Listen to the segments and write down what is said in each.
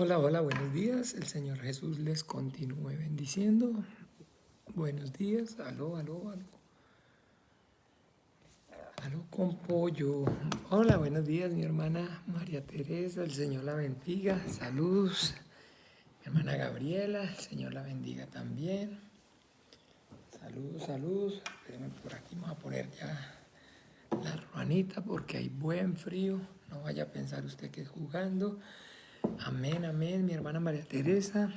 Hola, hola, buenos días. El Señor Jesús les continúe bendiciendo. Buenos días. Aló, aló, aló. Aló con pollo. Hola, buenos días, mi hermana María Teresa. El Señor la bendiga. Saludos. Mi hermana Gabriela. El Señor la bendiga también. Saludos, saludos. Espérenme, por aquí me voy a poner ya la ruanita porque hay buen frío. No vaya a pensar usted que es jugando. Amén, amén, mi hermana María Teresa.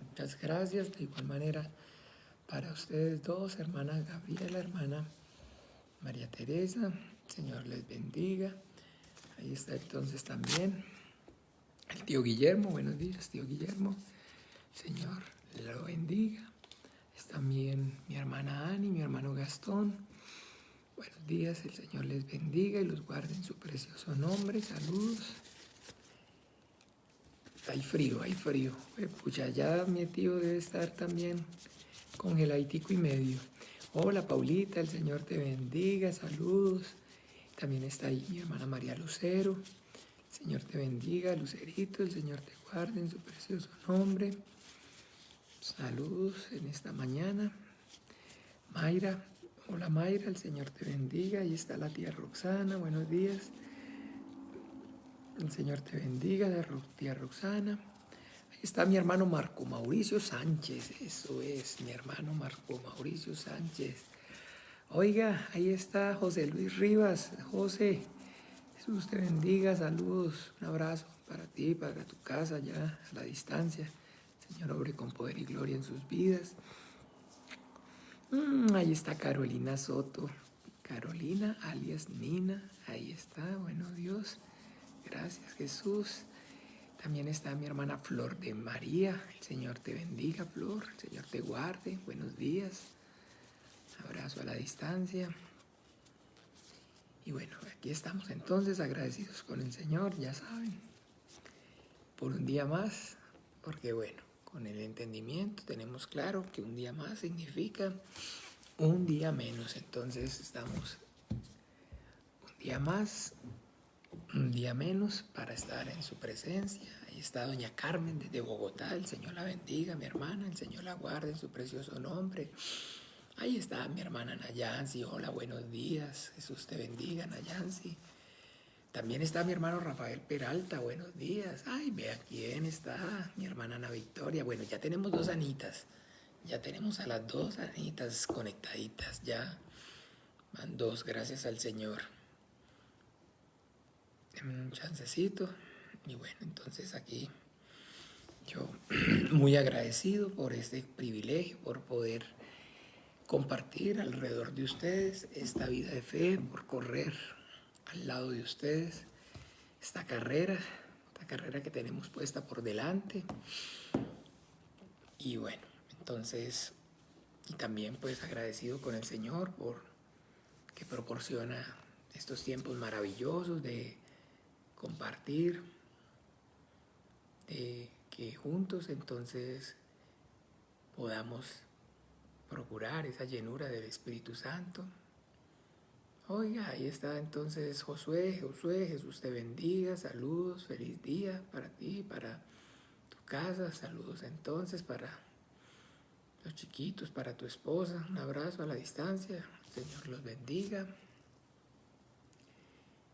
Muchas gracias. De igual manera, para ustedes dos, hermana Gabriela, hermana María Teresa. Señor les bendiga. Ahí está entonces también el tío Guillermo. Buenos días, tío Guillermo. Señor lo bendiga. Es también mi hermana Ani, mi hermano Gastón. Buenos días, el Señor les bendiga y los guarde en su precioso nombre. Saludos. Hay frío, hay frío. Pucha, ya mi tío debe estar también congeladico y medio. Hola, Paulita, el Señor te bendiga, saludos. También está ahí mi hermana María Lucero. El Señor te bendiga, Lucerito, el Señor te guarde en su precioso nombre. Saludos en esta mañana. Mayra, hola Mayra, el Señor te bendiga. Ahí está la tía Roxana, buenos días. El Señor te bendiga, tía Roxana. Ahí está mi hermano Marco Mauricio Sánchez, eso es, mi hermano Marco Mauricio Sánchez. Oiga, ahí está José Luis Rivas. José, Jesús te bendiga, saludos, un abrazo para ti, para tu casa ya a la distancia. Señor, obre con poder y gloria en sus vidas. Ahí está Carolina Soto. Carolina, alias Nina. Ahí está, bueno Dios. Gracias Jesús. También está mi hermana Flor de María. El Señor te bendiga, Flor. El Señor te guarde. Buenos días. Abrazo a la distancia. Y bueno, aquí estamos entonces agradecidos con el Señor, ya saben, por un día más, porque bueno, con el entendimiento tenemos claro que un día más significa un día menos. Entonces estamos un día más, un día menos para estar en su presencia. Ahí está doña Carmen desde Bogotá. El Señor la bendiga, mi hermana. El Señor la guarde en su precioso nombre. Ahí está mi hermana Nayansi. Hola, buenos días. Jesús te bendiga, Nayansi. También está mi hermano Rafael Peralta. Buenos días. Ay, vea quién está. Mi hermana Ana Victoria. Bueno, ya tenemos dos Anitas. Ya tenemos a las dos Anitas conectaditas. Ya van dos, gracias al Señor. Un chancecito. Y bueno, entonces aquí yo muy agradecido por este privilegio, por poder compartir alrededor de ustedes esta vida de fe, por correr al lado de ustedes esta carrera que tenemos puesta por delante. Y bueno, entonces, y también pues agradecido con el Señor por que proporciona estos tiempos maravillosos de compartir, de que juntos entonces podamos procurar esa llenura del Espíritu Santo. Oiga, ahí está entonces Josué, Jesús te bendiga, saludos, feliz día para ti, para tu casa, saludos entonces para los chiquitos, para tu esposa, un abrazo a la distancia, el Señor los bendiga.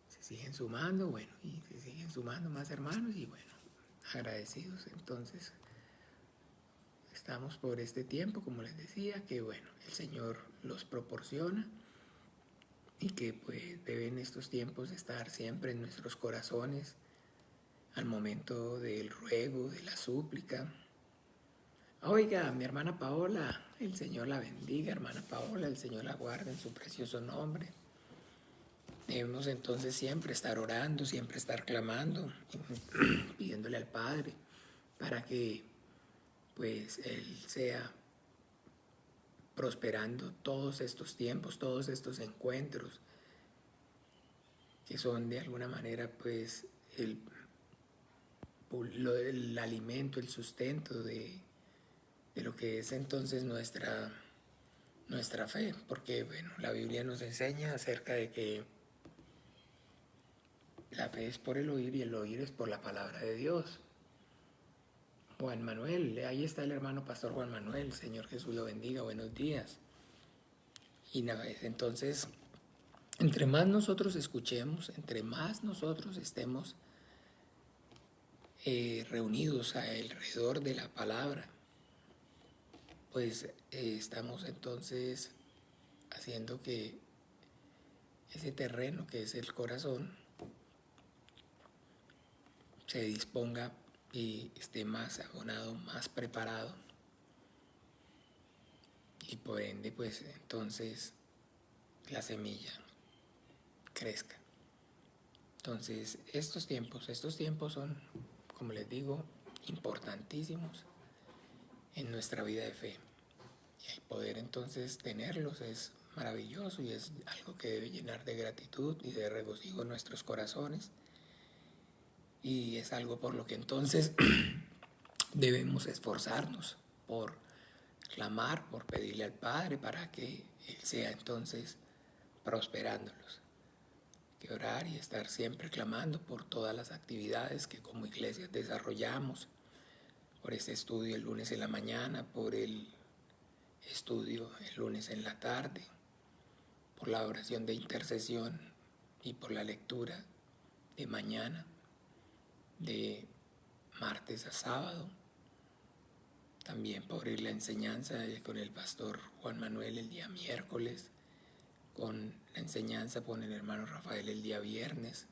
Se siguen sumando, bueno, y se siguen sumando más hermanos y bueno, agradecidos entonces. Estamos por este tiempo, como les decía, que bueno, el Señor los proporciona y que pues deben estos tiempos estar siempre en nuestros corazones al momento del ruego, de la súplica. Oiga, mi hermana Paola, el Señor la bendiga, hermana Paola, el Señor la guarde en su precioso nombre. Debemos entonces siempre estar orando, siempre estar clamando, pidiéndole al Padre para que pues Él sea prosperando todos estos tiempos, todos estos encuentros, que son de alguna manera pues el alimento, el sustento de lo que es entonces nuestra fe, porque bueno, la Biblia nos enseña acerca de que la fe es por el oír y el oír es por la palabra de Dios. Juan Manuel, ahí está el hermano pastor Juan Manuel, Señor Jesús lo bendiga, buenos días. Y entonces, entre más nosotros escuchemos, entre más nosotros estemos reunidos alrededor de la palabra, pues estamos entonces haciendo que ese terreno que es el corazón se disponga y esté más abonado, más preparado, y por ende pues entonces la semilla crezca. Entonces estos tiempos son, como les digo, importantísimos en nuestra vida de fe. Y el poder entonces tenerlos es maravilloso y es algo que debe llenar de gratitud y de regocijo nuestros corazones. Y es algo por lo que entonces debemos esforzarnos por clamar, por pedirle al Padre para que Él sea entonces prosperándolos. Que orar y estar siempre clamando por todas las actividades que como iglesia desarrollamos, por este estudio el lunes en la mañana, por el estudio el lunes en la tarde, por la oración de intercesión y por la lectura de mañana, de martes a sábado. También por la enseñanza con el pastor Juan Manuel el día miércoles, con la enseñanza con el hermano Rafael el día viernes,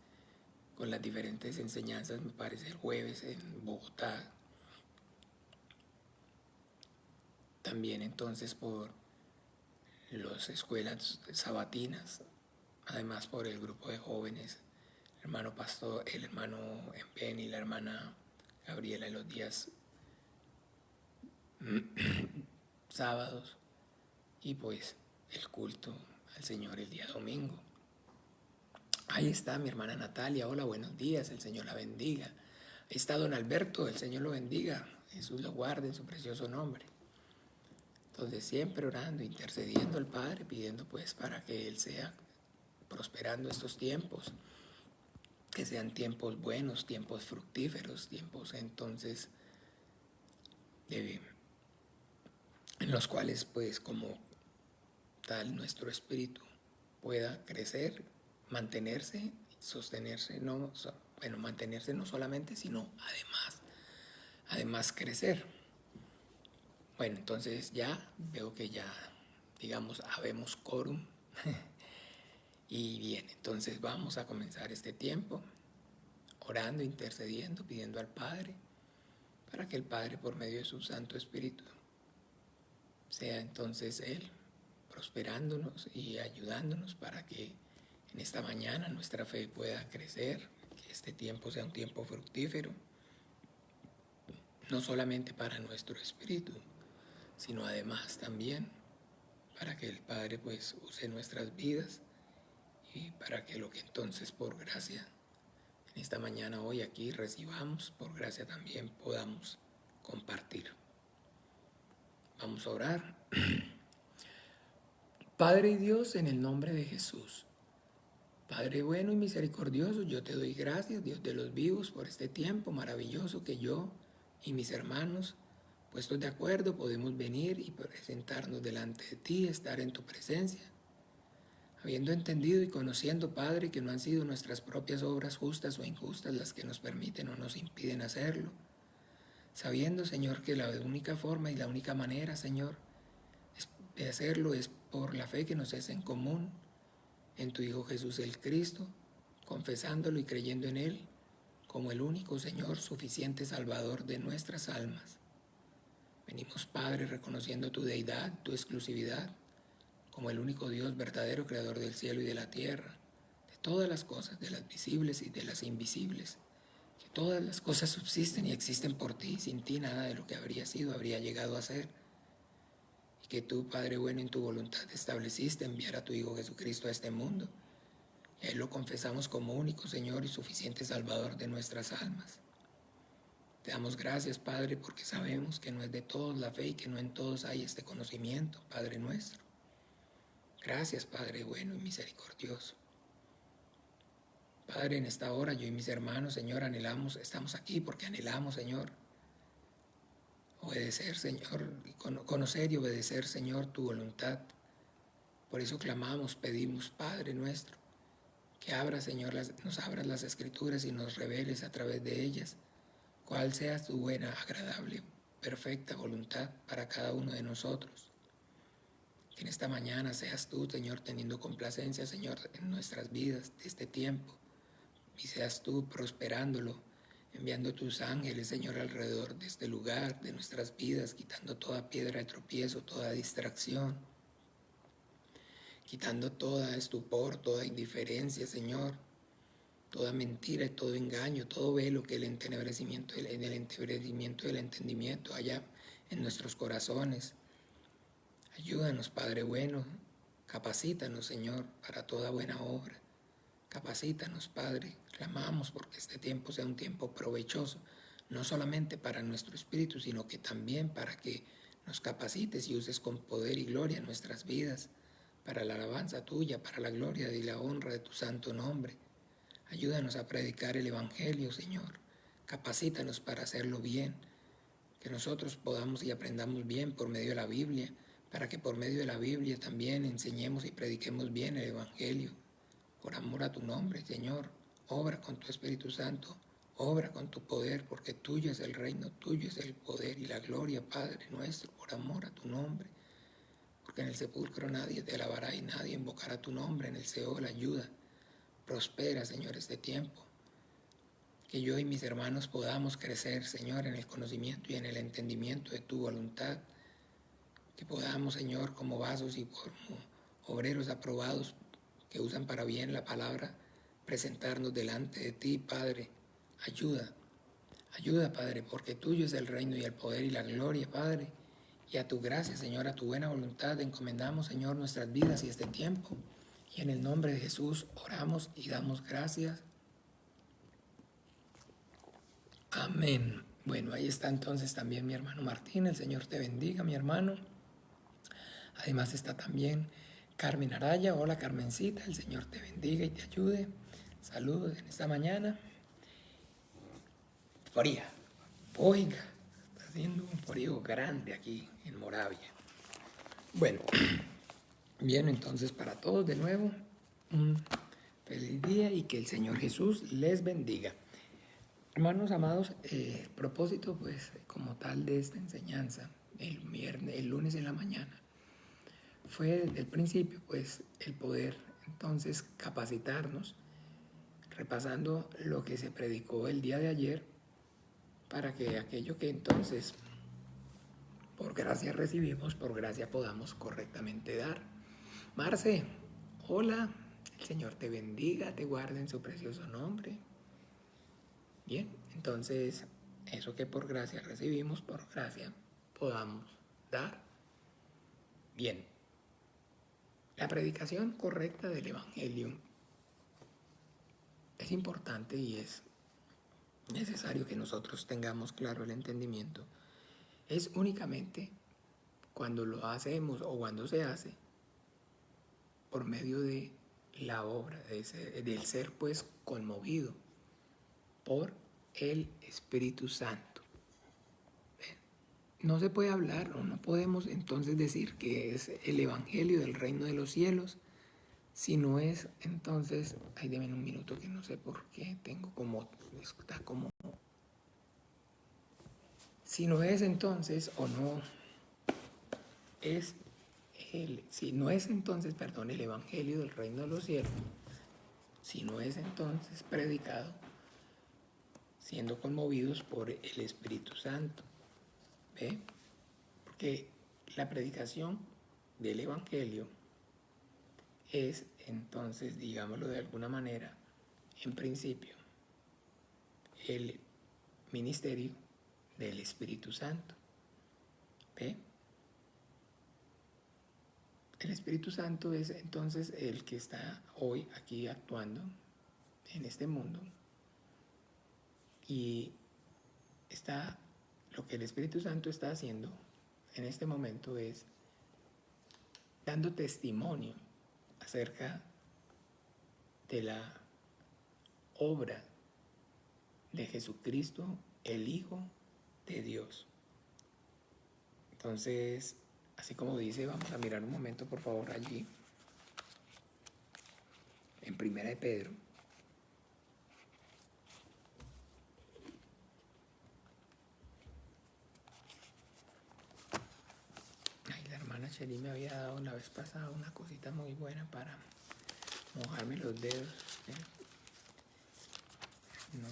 con las diferentes enseñanzas, me parece, el jueves en Bogotá. También entonces por las escuelas sabatinas, además por el grupo de jóvenes, el hermano pastor, el hermano Empen y la hermana Gabriela en los días sábados, y pues el culto al Señor el día domingo. Ahí está mi hermana Natalia, hola, buenos días, el Señor la bendiga. Ahí está don Alberto, el Señor lo bendiga, Jesús lo guarde en su precioso nombre. Entonces siempre orando, intercediendo al Padre, pidiendo pues para que Él sea prosperando estos tiempos, que sean tiempos buenos, tiempos fructíferos, tiempos entonces en los cuales pues como tal nuestro espíritu pueda crecer, mantenerse, sostenerse, mantenerse no solamente, sino además crecer. Bueno, entonces ya veo que ya, digamos, habemos quórum. Y bien, entonces vamos a comenzar este tiempo orando, intercediendo, pidiendo al Padre, para que el Padre, por medio de su Santo Espíritu, sea entonces Él prosperándonos y ayudándonos para que en esta mañana nuestra fe pueda crecer, que este tiempo sea un tiempo fructífero, no solamente para nuestro espíritu, sino además también para que el Padre pues use nuestras vidas y para que lo que entonces por gracia en esta mañana hoy aquí recibamos, por gracia también podamos compartir. Vamos a orar. Padre y Dios, en el nombre de Jesús, Padre bueno y misericordioso, yo te doy gracias, Dios de los vivos, por este tiempo maravilloso que yo y mis hermanos, puestos de acuerdo, podemos venir y presentarnos delante de ti, estar en tu presencia, habiendo entendido y conociendo, Padre, que no han sido nuestras propias obras justas o injustas las que nos permiten o nos impiden hacerlo, sabiendo, Señor, que la única forma y la única manera, Señor, de hacerlo es por la fe que nos es en común en tu Hijo Jesús el Cristo, confesándolo y creyendo en Él como el único Señor suficiente Salvador de nuestras almas. Venimos, Padre, reconociendo tu deidad, tu exclusividad, como el único Dios verdadero, creador del cielo y de la tierra, de todas las cosas, de las visibles y de las invisibles, que todas las cosas subsisten y existen por ti, sin ti nada de lo que habría sido habría llegado a ser, y que tú, Padre bueno, en tu voluntad estableciste enviar a tu Hijo Jesucristo a este mundo, y a Él lo confesamos como único Señor y suficiente Salvador de nuestras almas. Te damos gracias, Padre, porque sabemos que no es de todos la fe y que no en todos hay este conocimiento, Padre nuestro. Gracias, Padre bueno y misericordioso. Padre, en esta hora yo y mis hermanos, Señor, estamos aquí porque anhelamos, Señor, obedecer, Señor, conocer y obedecer, Señor, tu voluntad. Por eso clamamos, pedimos, Padre nuestro, que abra, Señor, nos abras las Escrituras y nos reveles a través de ellas cuál sea tu buena, agradable, perfecta voluntad para cada uno de nosotros. Que en esta mañana seas tú, Señor, teniendo complacencia, Señor, en nuestras vidas de este tiempo. Y seas tú prosperándolo, enviando tus ángeles, Señor, alrededor de este lugar, de nuestras vidas, quitando toda piedra de tropiezo, toda distracción, quitando toda estupor, toda indiferencia, Señor, toda mentira y todo engaño, todo velo que el entenebrecimiento del entendimiento haya en nuestros corazones. Ayúdanos, Padre bueno, capacítanos, Señor, para toda buena obra. Capacítanos, Padre. Clamamos porque este tiempo sea un tiempo provechoso, no solamente para nuestro espíritu, sino que también para que nos capacites y uses con poder y gloria nuestras vidas, para la alabanza tuya, para la gloria y la honra de tu santo nombre. Ayúdanos a predicar el Evangelio, Señor. Capacítanos para hacerlo bien, que nosotros podamos y aprendamos bien por medio de la Biblia, para que por medio de la Biblia también enseñemos y prediquemos bien el Evangelio. Por amor a tu nombre, Señor, obra con tu Espíritu Santo, obra con tu poder, porque tuyo es el reino, tuyo es el poder y la gloria, Padre nuestro, por amor a tu nombre. Porque en el sepulcro nadie te alabará y nadie invocará tu nombre, en el Seol ayuda. Prospera, Señor, este tiempo. Que yo y mis hermanos podamos crecer, Señor, en el conocimiento y en el entendimiento de tu voluntad. Que podamos, Señor, como vasos y como obreros aprobados que usan para bien la palabra, presentarnos delante de ti, Padre. Ayuda, Padre, porque tuyo es el reino y el poder y la gloria, Padre. Y a tu gracia, Señor, a tu buena voluntad, encomendamos, Señor, nuestras vidas y este tiempo. Y en el nombre de Jesús oramos y damos gracias. Amén. Bueno, ahí está entonces también mi hermano Martín. El Señor te bendiga, mi hermano. Además está también Carmen Araya. Hola, Carmencita. El Señor te bendiga y te ayude. Saludos en esta mañana. Fría. Oiga, está haciendo un frío grande aquí en Moravia. Bueno, bien, entonces para todos de nuevo, un feliz día y que el Señor Jesús les bendiga. Hermanos amados, el propósito, pues, como tal de esta enseñanza, el lunes en la mañana, fue desde el principio, pues, el poder entonces capacitarnos, repasando lo que se predicó el día de ayer, para que aquello que entonces por gracia recibimos, por gracia podamos correctamente dar. Marce, hola, el Señor te bendiga, te guarde en su precioso nombre. Bien, entonces, eso que por gracia recibimos, por gracia podamos dar. Bien, la predicación correcta del Evangelio es importante y es necesario que nosotros tengamos claro el entendimiento. Es únicamente cuando lo hacemos o cuando se hace por medio de la obra, del ser pues conmovido por el Espíritu Santo. No se puede hablar o no podemos entonces decir que es el Evangelio del reino de los cielos, si no es entonces, ay, denme un minuto que no sé por qué, está como, si no es entonces o no es si no es entonces, perdón, el Evangelio del reino de los cielos, si no es entonces predicado siendo conmovidos por el Espíritu Santo, ¿ve? Porque la predicación del Evangelio es entonces, digámoslo de alguna manera, en principio, el ministerio del Espíritu Santo. ¿Ve? El Espíritu Santo es entonces el que está hoy aquí actuando en este mundo y lo que el Espíritu Santo está haciendo en este momento es dando testimonio acerca de la obra de Jesucristo, el Hijo de Dios. Entonces, así como dice, vamos a mirar un momento, por favor, allí, en Primera de Pedro. Ay, la hermana Chely me había dado la vez pasada una cosita muy buena para mojarme los dedos. No,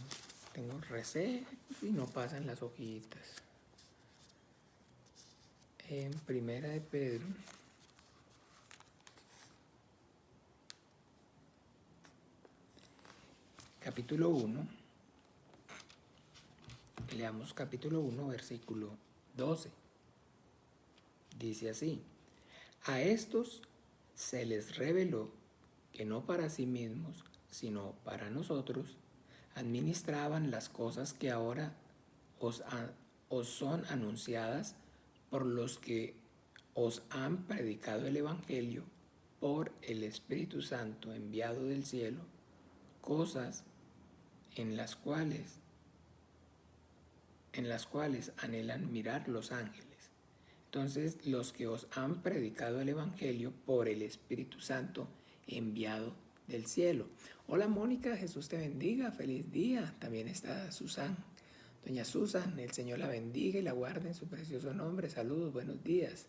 tengo recé y no pasan las hojitas. En Primera de Pedro, capítulo 1, leamos capítulo 1, versículo 12. Dice así: a estos se les reveló que no para sí mismos, sino para nosotros, administraban las cosas que ahora os son anunciadas por los que os han predicado el Evangelio por el Espíritu Santo enviado del cielo, cosas en las cuales anhelan mirar los ángeles. Entonces, los que os han predicado el Evangelio por el Espíritu Santo enviado del cielo. Hola Mónica, Jesús te bendiga, feliz día. También está Susan. Doña Susan, el Señor la bendiga y la guarde en su precioso nombre. Saludos, buenos días.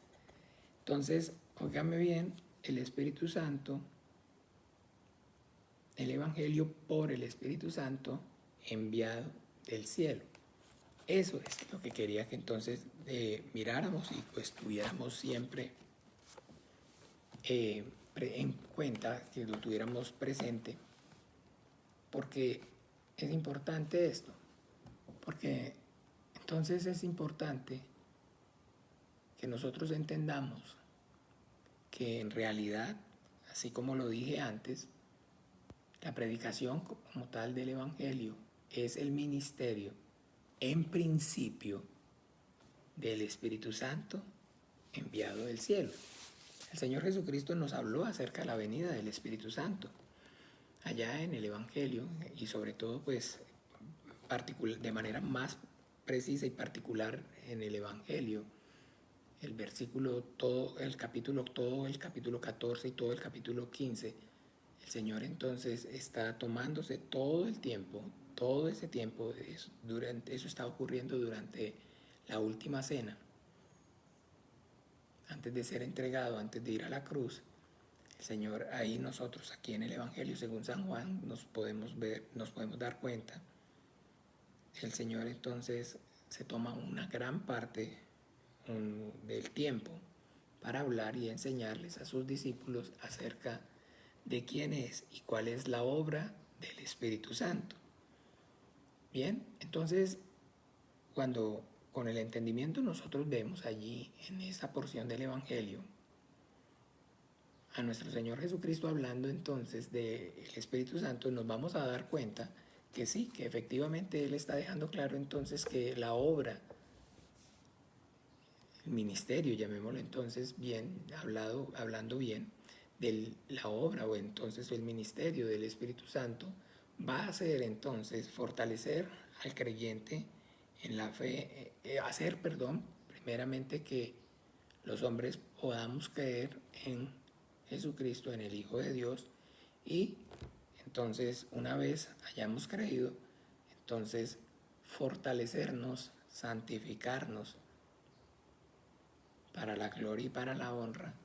Entonces, óigame bien, el Espíritu Santo, el Evangelio por el Espíritu Santo enviado del cielo. Eso es lo que quería que entonces miráramos y pues tuviéramos siempre en cuenta, que lo tuviéramos presente, porque es importante esto, porque entonces es importante que nosotros entendamos que en realidad, así como lo dije antes, la predicación como tal del Evangelio es el ministerio en principio del Espíritu Santo enviado del cielo. El Señor Jesucristo nos habló acerca de la venida del Espíritu Santo allá en el Evangelio, y sobre todo pues de manera más precisa y particular en el Evangelio, el versículo, todo el capítulo 14 y todo el capítulo 15. El Señor entonces está tomándose todo el tiempo, todo ese tiempo, eso está ocurriendo durante la última cena, antes de ser entregado, antes de ir a la cruz. El Señor, ahí nosotros, aquí en el Evangelio según San Juan, nos podemos dar cuenta. El Señor entonces se toma una gran parte del tiempo para hablar y enseñarles a sus discípulos acerca de quién es y cuál es la obra del Espíritu Santo. Bien, entonces, cuando con el entendimiento nosotros vemos allí en esa porción del Evangelio a nuestro Señor Jesucristo hablando entonces del Espíritu Santo, nos vamos a dar cuenta que sí, que efectivamente Él está dejando claro entonces que la obra, el ministerio, llamémoslo entonces bien, hablando bien, de la obra o entonces el ministerio del Espíritu Santo va a ser entonces fortalecer al creyente en la fe, primeramente que los hombres podamos creer en Jesucristo, en el Hijo de Dios, y entonces una vez hayamos creído, entonces fortalecernos, santificarnos para la gloria y para la honra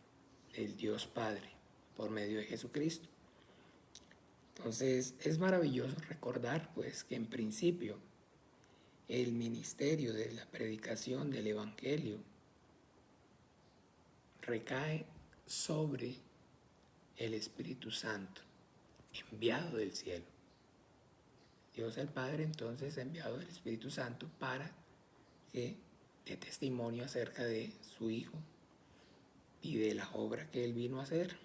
del Dios Padre por medio de Jesucristo. Entonces es maravilloso recordar pues que en principio el ministerio de la predicación del Evangelio recae sobre el Espíritu Santo enviado del cielo. Dios el Padre entonces ha enviado el Espíritu Santo para que dé testimonio acerca de su Hijo y de la obra que Él vino a hacer.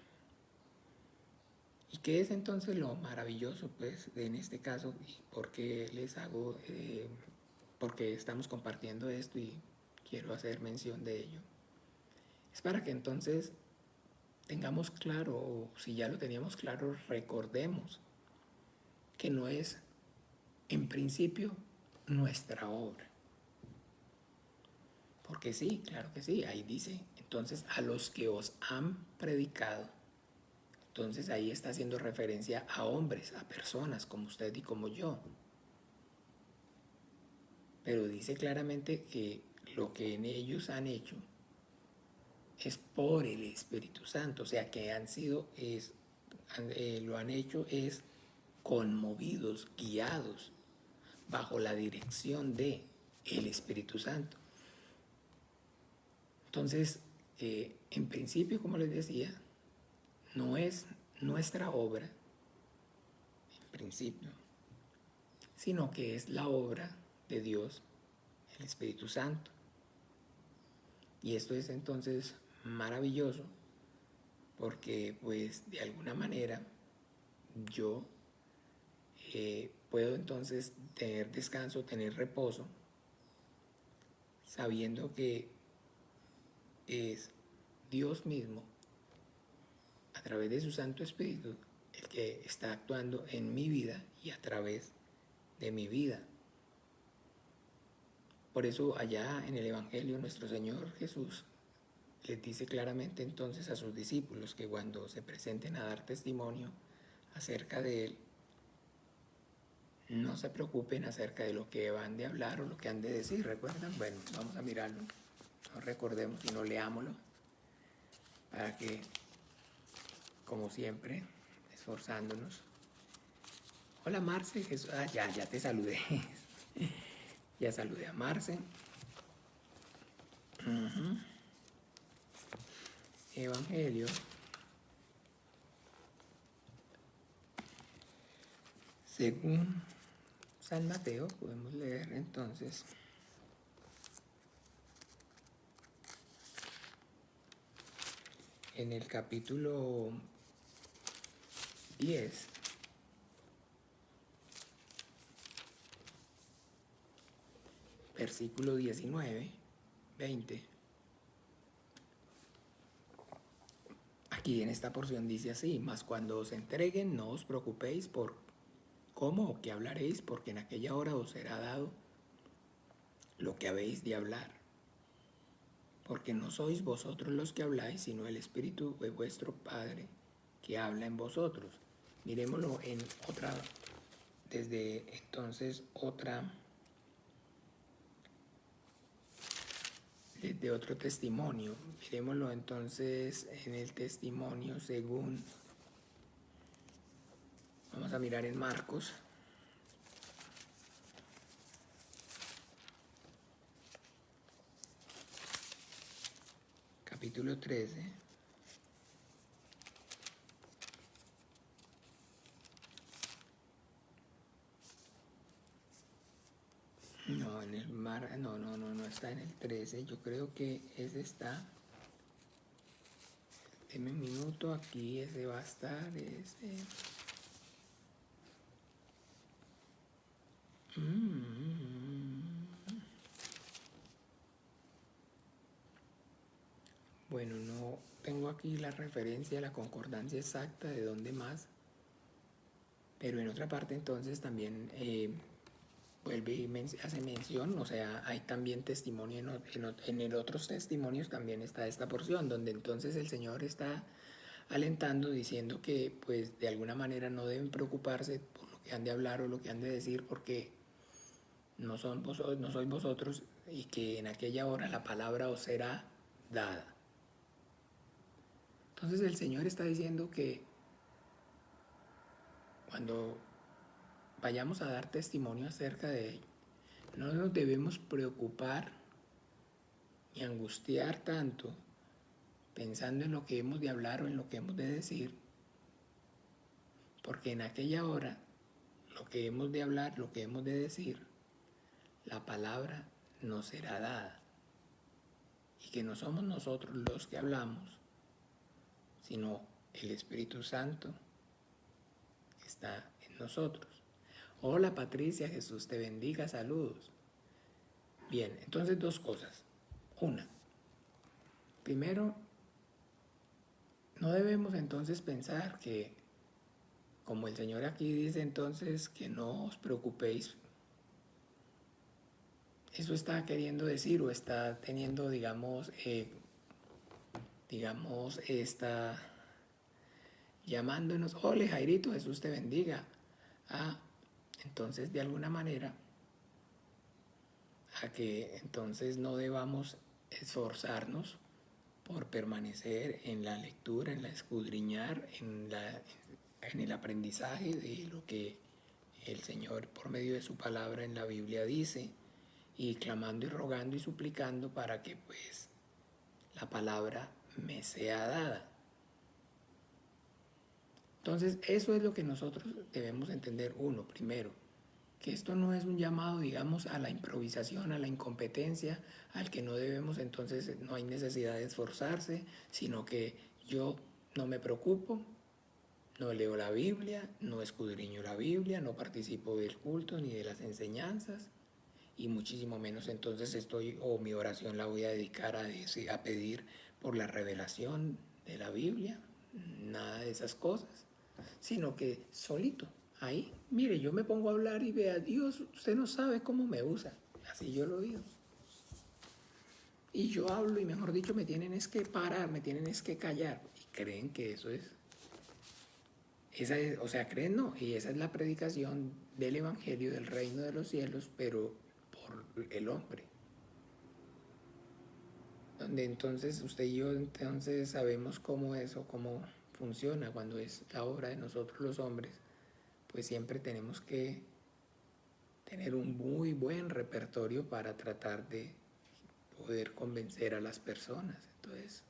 ¿Y qué es entonces lo maravilloso pues en este caso? ¿Y por qué porque estamos compartiendo esto y quiero hacer mención de ello? Es para que entonces tengamos claro, o si ya lo teníamos claro, recordemos que no es en principio nuestra obra. Porque sí, claro que sí, ahí dice, entonces a los que os han predicado. Entonces ahí está haciendo referencia a hombres, a personas como usted y como yo. Pero dice claramente que lo que en ellos han hecho es por el Espíritu Santo, o sea que lo han hecho es conmovidos, guiados, bajo la dirección de el Espíritu Santo. Entonces, en principio, como les decía, no es nuestra obra, en principio, sino que es la obra de Dios, el Espíritu Santo. Y esto es entonces maravilloso porque pues de alguna manera yo puedo entonces tener descanso, tener reposo, sabiendo que es Dios mismo, a través de su Santo Espíritu, el que está actuando en mi vida y a través de mi vida. Por eso allá en el Evangelio nuestro Señor Jesús les dice claramente entonces a sus discípulos que cuando se presenten a dar testimonio acerca de Él, no se preocupen acerca de lo que van de hablar o lo que han de decir. ¿Recuerdan? Bueno, vamos a mirarlo. No recordemos y no leámoslo para que, como siempre, esforzándonos. Hola Marce, Jesús. Ya te saludé. Ya saludé a Marce. Evangelio según San Mateo, podemos leer entonces en el capítulo 10, versículo 19, 20. Aquí en esta porción dice así: mas cuando os entreguen no os preocupéis por cómo o qué hablaréis, porque en aquella hora os será dado lo que habéis de hablar. Porque no sois vosotros los que habláis, sino el Espíritu de vuestro Padre que habla en vosotros. Miremoslo en otra, desde entonces desde otro testimonio. Miremoslo entonces en el testimonio según, vamos a mirar en Marcos, capítulo 13. No, en el mar, no está en el 13. Yo creo que ese está. Deme un minuto, aquí ese va a estar. Bueno, no tengo aquí la referencia, la concordancia exacta de dónde más, pero en otra parte entonces también vuelve y hace mención, o sea, hay también testimonio, en el otros testimonios también está esta porción, donde entonces el Señor está alentando, diciendo que pues de alguna manera no deben preocuparse por lo que han de hablar o lo que han de decir, porque no sois vosotros, y que en aquella hora la palabra os será dada. Entonces el Señor está diciendo que cuando vayamos a dar testimonio acerca de Él, no nos debemos preocupar ni angustiar tanto pensando en lo que hemos de hablar o en lo que hemos de decir, porque en aquella hora lo que hemos de hablar, lo que hemos de decir, la palabra nos será dada, y que no somos nosotros los que hablamos, sino el Espíritu Santo que está en nosotros. Hola Patricia, Jesús te bendiga, saludos. Bien, entonces dos cosas. Una, primero, no debemos entonces pensar que, como el Señor aquí dice entonces, que no os preocupéis eso está queriendo decir o está teniendo, está llamándonos, ole Jairito, Jesús te bendiga. Entonces de alguna manera, a que entonces no debamos esforzarnos por permanecer en la lectura, en la escudriñar, en el aprendizaje de lo que el Señor por medio de su palabra en la Biblia dice, y clamando y rogando y suplicando para que pues la palabra me sea dada. Entonces eso es lo que nosotros debemos entender. Uno, primero, que esto no es un llamado, digamos, a la improvisación, a la incompetencia, al que no debemos, entonces no hay necesidad de esforzarse, sino que yo no me preocupo, no leo la Biblia, no escudriño la Biblia, no participo del culto ni de las enseñanzas, y muchísimo menos entonces mi oración la voy a dedicar a pedir por la revelación de la Biblia, nada de esas cosas, sino que solito, ahí, mire, yo me pongo a hablar y vea, Dios, usted no sabe cómo me usa, así yo lo digo. Y yo hablo y mejor dicho, me tienen es que parar, me tienen es que callar, y creen que eso es. O sea, creen no, y esa es la predicación del Evangelio del Reino de los Cielos, pero por el hombre. Donde entonces usted y yo entonces sabemos cómo funciona cuando es la obra de nosotros los hombres, pues siempre tenemos que tener un muy buen repertorio para tratar de poder convencer a las personas. Entonces,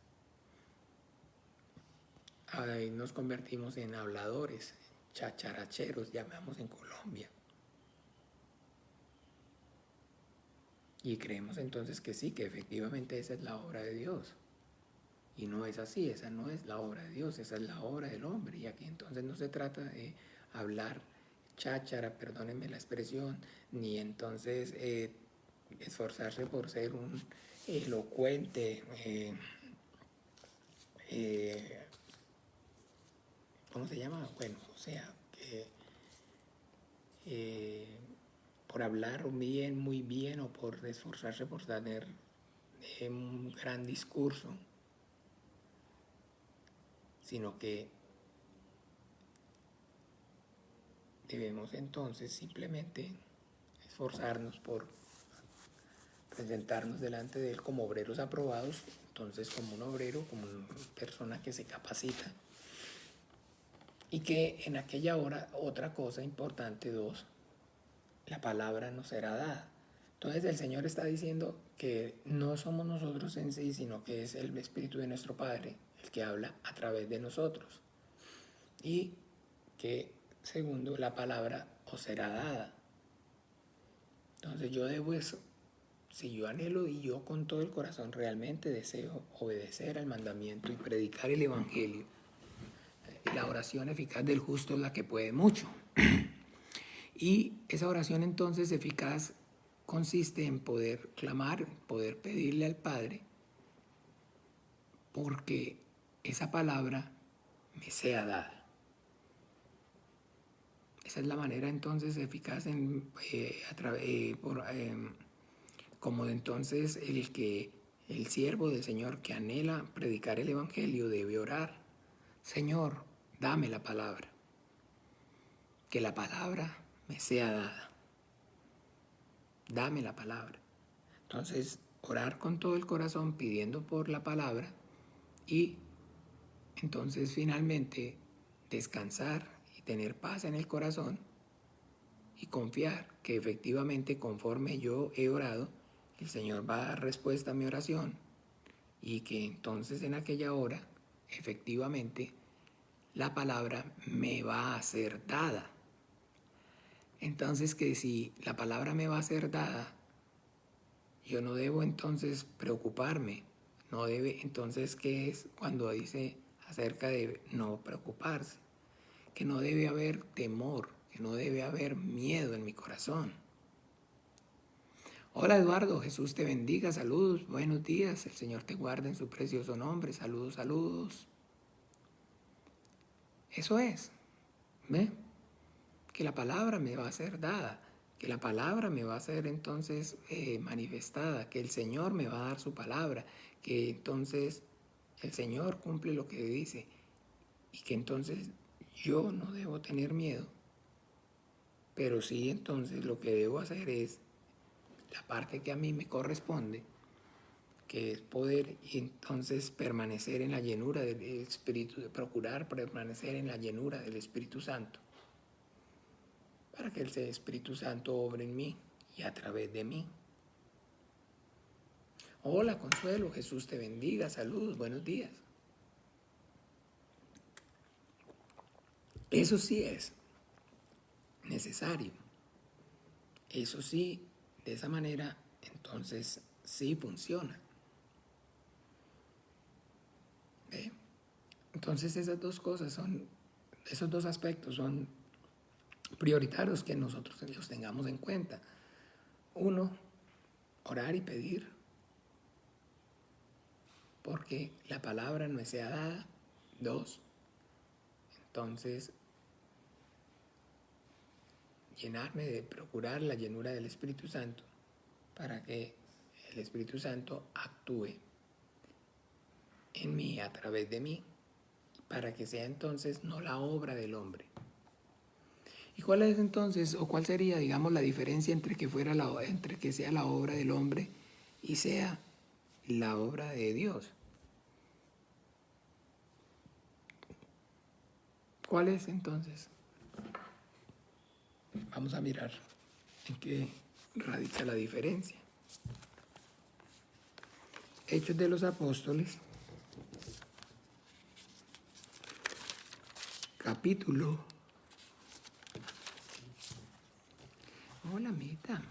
ahí nos convertimos en habladores, chacharacheros, llamamos en Colombia. Y creemos entonces que sí, que efectivamente esa es la obra de Dios. Y no es así, esa no es la obra de Dios, esa es la obra del hombre. Y aquí entonces no se trata de hablar cháchara, perdónenme la expresión, ni entonces esforzarse por ser un elocuente, ¿cómo se llama? Bueno, o sea, por hablar bien, muy bien, o por esforzarse por tener un gran discurso, sino que debemos entonces simplemente esforzarnos por presentarnos delante de Él como obreros aprobados, entonces como un obrero, como una persona que se capacita, y que en aquella hora, otra cosa importante, 2, la palabra nos será dada. Entonces el Señor está diciendo que no somos nosotros en sí, sino que es el Espíritu de nuestro Padre el que habla a través de nosotros. Y que, segundo, la palabra os será dada. Entonces yo debo eso. Si yo anhelo y yo con todo el corazón realmente deseo obedecer al mandamiento y predicar el Evangelio, la oración eficaz del justo es la que puede mucho. Y esa oración entonces eficaz consiste en poder clamar, poder pedirle al Padre, porque esa palabra me sea dada. Esa es la manera entonces eficaz como entonces el siervo del Señor que anhela predicar el Evangelio debe orar. Señor, dame la palabra. Que la palabra me sea dada. Dame la palabra. Entonces, orar con todo el corazón pidiendo por la palabra y entonces finalmente descansar y tener paz en el corazón y confiar que efectivamente conforme yo he orado, el Señor va a dar respuesta a mi oración y que entonces en aquella hora efectivamente la palabra me va a ser dada. Entonces que si la palabra me va a ser dada, yo no debo entonces preocuparme. No debe, entonces, ¿qué es cuando dice acerca de no preocuparse? Que no debe haber temor, que no debe haber miedo en mi corazón. Hola Eduardo, Jesús te bendiga, saludos, buenos días, el Señor te guarde en su precioso nombre, saludos, saludos. Eso es, ¿ve? Que la palabra me va a ser dada. que la palabra me va a ser entonces manifestada, que el Señor me va a dar su palabra, que entonces el Señor cumple lo que dice y que entonces yo no debo tener miedo, pero sí entonces lo que debo hacer es la parte que a mí me corresponde, que es poder y entonces permanecer en la llenura del Espíritu, procurar permanecer en la llenura del Espíritu Santo, para que el Espíritu Santo obre en mí y a través de mí. Hola, Consuelo, Jesús te bendiga, saludos, buenos días. Eso sí es necesario. Eso sí, de esa manera, entonces sí funciona. ¿Ve? Entonces esas dos cosas son, esos dos aspectos son prioritarios que nosotros los tengamos en cuenta. Uno, orar y pedir, porque la palabra no sea dada. Dos, entonces llenarme de procurar la llenura del Espíritu Santo para que el Espíritu Santo actúe en mí, a través de mí, para que sea entonces no la obra del hombre. ¿Y cuál es entonces, o cuál sería, digamos, la diferencia entre entre que sea la obra del hombre y sea la obra de Dios? ¿Cuál es entonces? Vamos a mirar en qué radica la diferencia. Hechos de los Apóstoles, capítulo. Hola, amiguita.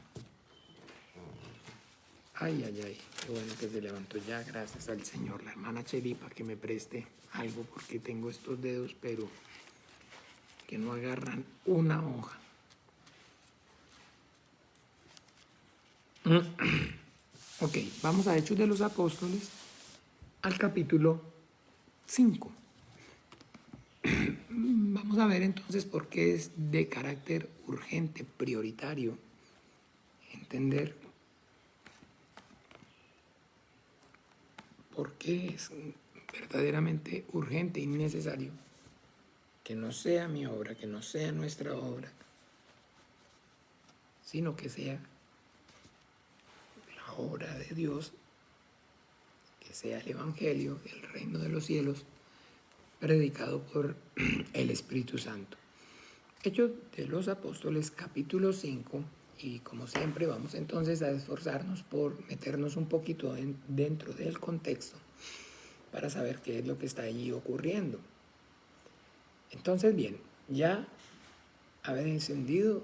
Ay, ay, ay. Qué bueno que se levantó ya. Gracias al Señor. La hermana Cheripa que me preste algo porque tengo estos dedos, pero que no agarran una hoja. Ok, vamos a Hechos de los Apóstoles, al capítulo 5. Vamos a ver entonces por qué es de carácter urgente, prioritario, entender por qué es verdaderamente urgente y necesario que no sea mi obra, que no sea nuestra obra, sino que sea la obra de Dios, que sea el Evangelio, el reino de los cielos, predicado por el Espíritu Santo. Hechos de los Apóstoles, capítulo 5, y como siempre vamos entonces a esforzarnos por meternos un poquito dentro del contexto para saber qué es lo que está allí ocurriendo. Entonces, bien, ya ha venido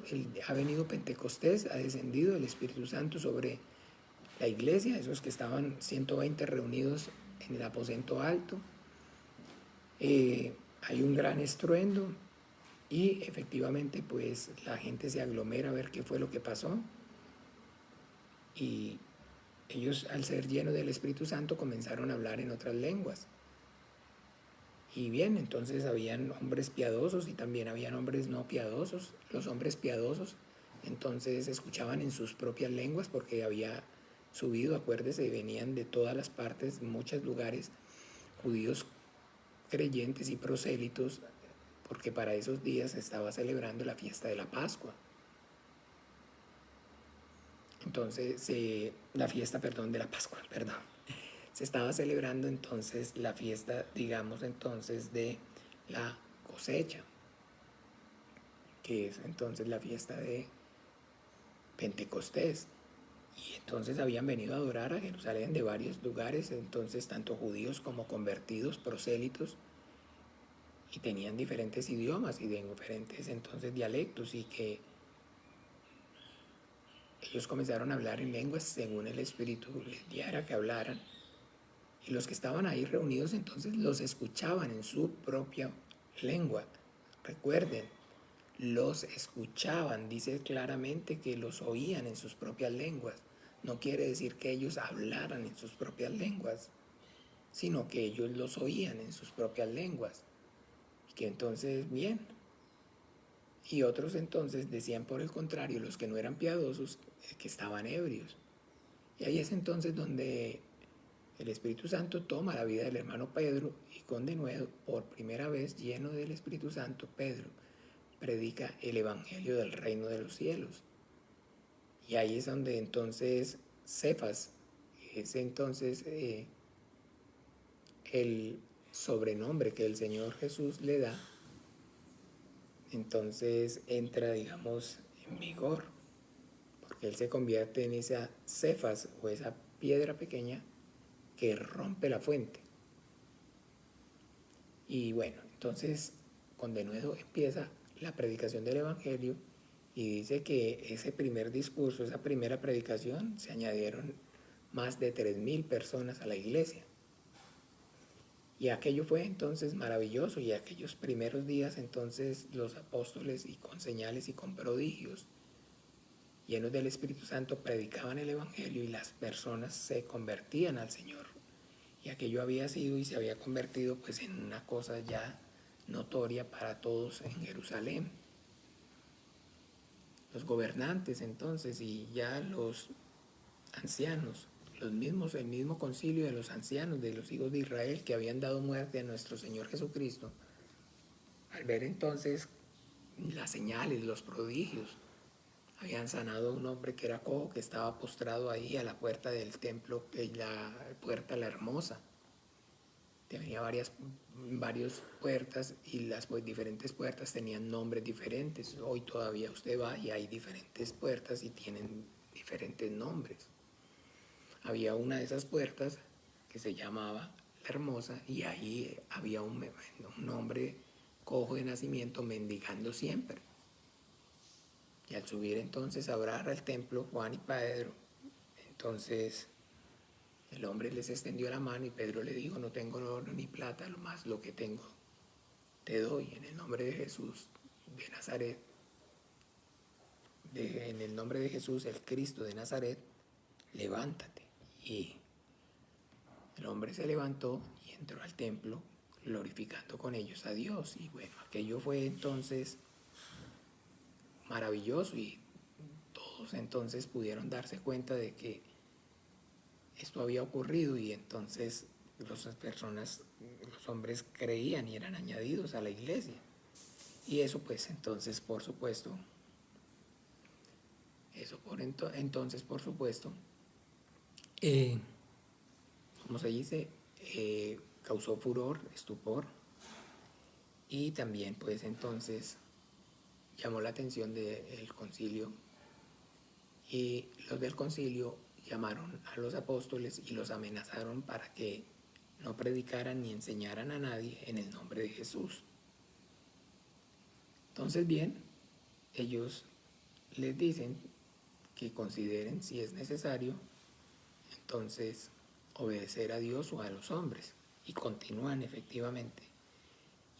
Pentecostés, ha descendido el Espíritu Santo sobre la iglesia, esos que estaban 120 reunidos en el aposento alto. Hay un gran estruendo y efectivamente pues la gente se aglomera a ver qué fue lo que pasó. Y ellos, al ser llenos del Espíritu Santo, comenzaron a hablar en otras lenguas. Y bien, entonces habían hombres piadosos y también habían hombres no piadosos. Los hombres piadosos entonces escuchaban en sus propias lenguas porque había subido, acuérdese, venían de todas las partes, muchos lugares, judíos creyentes y prosélitos, porque para esos días se estaba celebrando la fiesta de la Pascua. Entonces, la fiesta, perdón, de la Pascua, perdón. Se estaba celebrando entonces la fiesta, digamos entonces, de la cosecha, que es entonces la fiesta de Pentecostés. Y entonces habían venido a adorar a Jerusalén de varios lugares, entonces tanto judíos como convertidos, prosélitos, y tenían diferentes idiomas y de diferentes entonces dialectos, y que ellos comenzaron a hablar en lenguas según el Espíritu les diera que hablaran. Y los que estaban ahí reunidos entonces los escuchaban en su propia lengua. Recuerden, los escuchaban, dice claramente que los oían en sus propias lenguas. No quiere decir que ellos hablaran en sus propias lenguas, sino que ellos los oían en sus propias lenguas. Y que entonces, bien, Y otros entonces decían por el contrario, los que no eran piadosos, que estaban ebrios. Y ahí es entonces donde el Espíritu Santo toma la vida del hermano Pedro y con denuedo, por primera vez lleno del Espíritu Santo, Pedro predica el Evangelio del reino de los cielos. Y ahí es donde entonces Cefas, es entonces el sobrenombre que el Señor Jesús le da, entonces entra, digamos, en vigor, porque él se convierte en esa Cefas o esa piedra pequeña que rompe la fuente. Y bueno, entonces con denuedo empieza la predicación del Evangelio y dice que ese primer discurso, esa primera predicación, se añadieron más de 3.000 personas a la iglesia. Y aquello fue entonces maravilloso, y aquellos primeros días entonces los apóstoles, y con señales y con prodigios, llenos del Espíritu Santo, predicaban el Evangelio y las personas se convertían al Señor. Y aquello había sido y se había convertido pues en una cosa ya notoria para todos en Jerusalén. Los gobernantes entonces y ya los ancianos, los mismos, el mismo concilio de los ancianos de los hijos de Israel que habían dado muerte a nuestro Señor Jesucristo, al ver entonces las señales, los prodigios, habían sanado a un hombre que era cojo, que estaba postrado ahí a la puerta del templo, la puerta La Hermosa. Tenía varias puertas y las diferentes puertas tenían nombres diferentes. Hoy todavía usted va y hay diferentes puertas y tienen diferentes nombres. Había una de esas puertas que se llamaba La Hermosa y ahí había un hombre cojo de nacimiento mendigando siempre. Y al subir entonces a orar al templo, Juan y Pedro, entonces el hombre les extendió la mano y Pedro le dijo: no tengo oro ni plata, lo más lo que tengo te doy en el nombre de Jesús de Nazaret. En el nombre de Jesús, el Cristo de Nazaret, levántate. Y el hombre se levantó y entró al templo glorificando con ellos a Dios. Y bueno, aquello fue entonces maravilloso y todos entonces pudieron darse cuenta de que esto había ocurrido, y entonces las personas, los hombres creían y eran añadidos a la iglesia. Y eso pues entonces por supuesto, entonces por supuesto, como se dice, causó furor, estupor, y también pues entonces llamó la atención del concilio, y los del concilio llamaron a los apóstoles y los amenazaron para que no predicaran ni enseñaran a nadie en el nombre de Jesús. Entonces bien, ellos les dicen que consideren si es necesario entonces obedecer a Dios o a los hombres, y continúan efectivamente.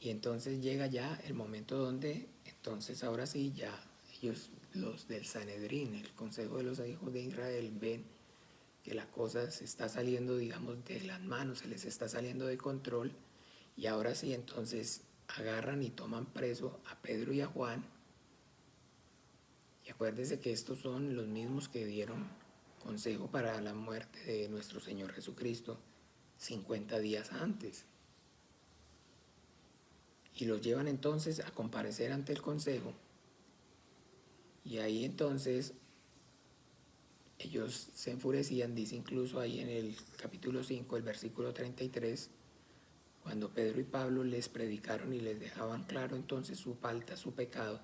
Y entonces llega ya el momento donde entonces ahora sí ya ellos, los del Sanedrín, el Consejo de los Hijos de Israel, ven que la cosa se está saliendo, digamos, de las manos, se les está saliendo de control, y ahora sí entonces agarran y toman preso a Pedro y a Juan. Y acuérdense que estos son los mismos que dieron consejo para la muerte de nuestro Señor Jesucristo 50 días antes. Y los llevan entonces a comparecer ante el consejo. Y ahí entonces ellos se enfurecían, dice incluso ahí en el capítulo 5, el versículo 33, cuando Pedro y Pablo les predicaron y les dejaban claro entonces su falta, su pecado.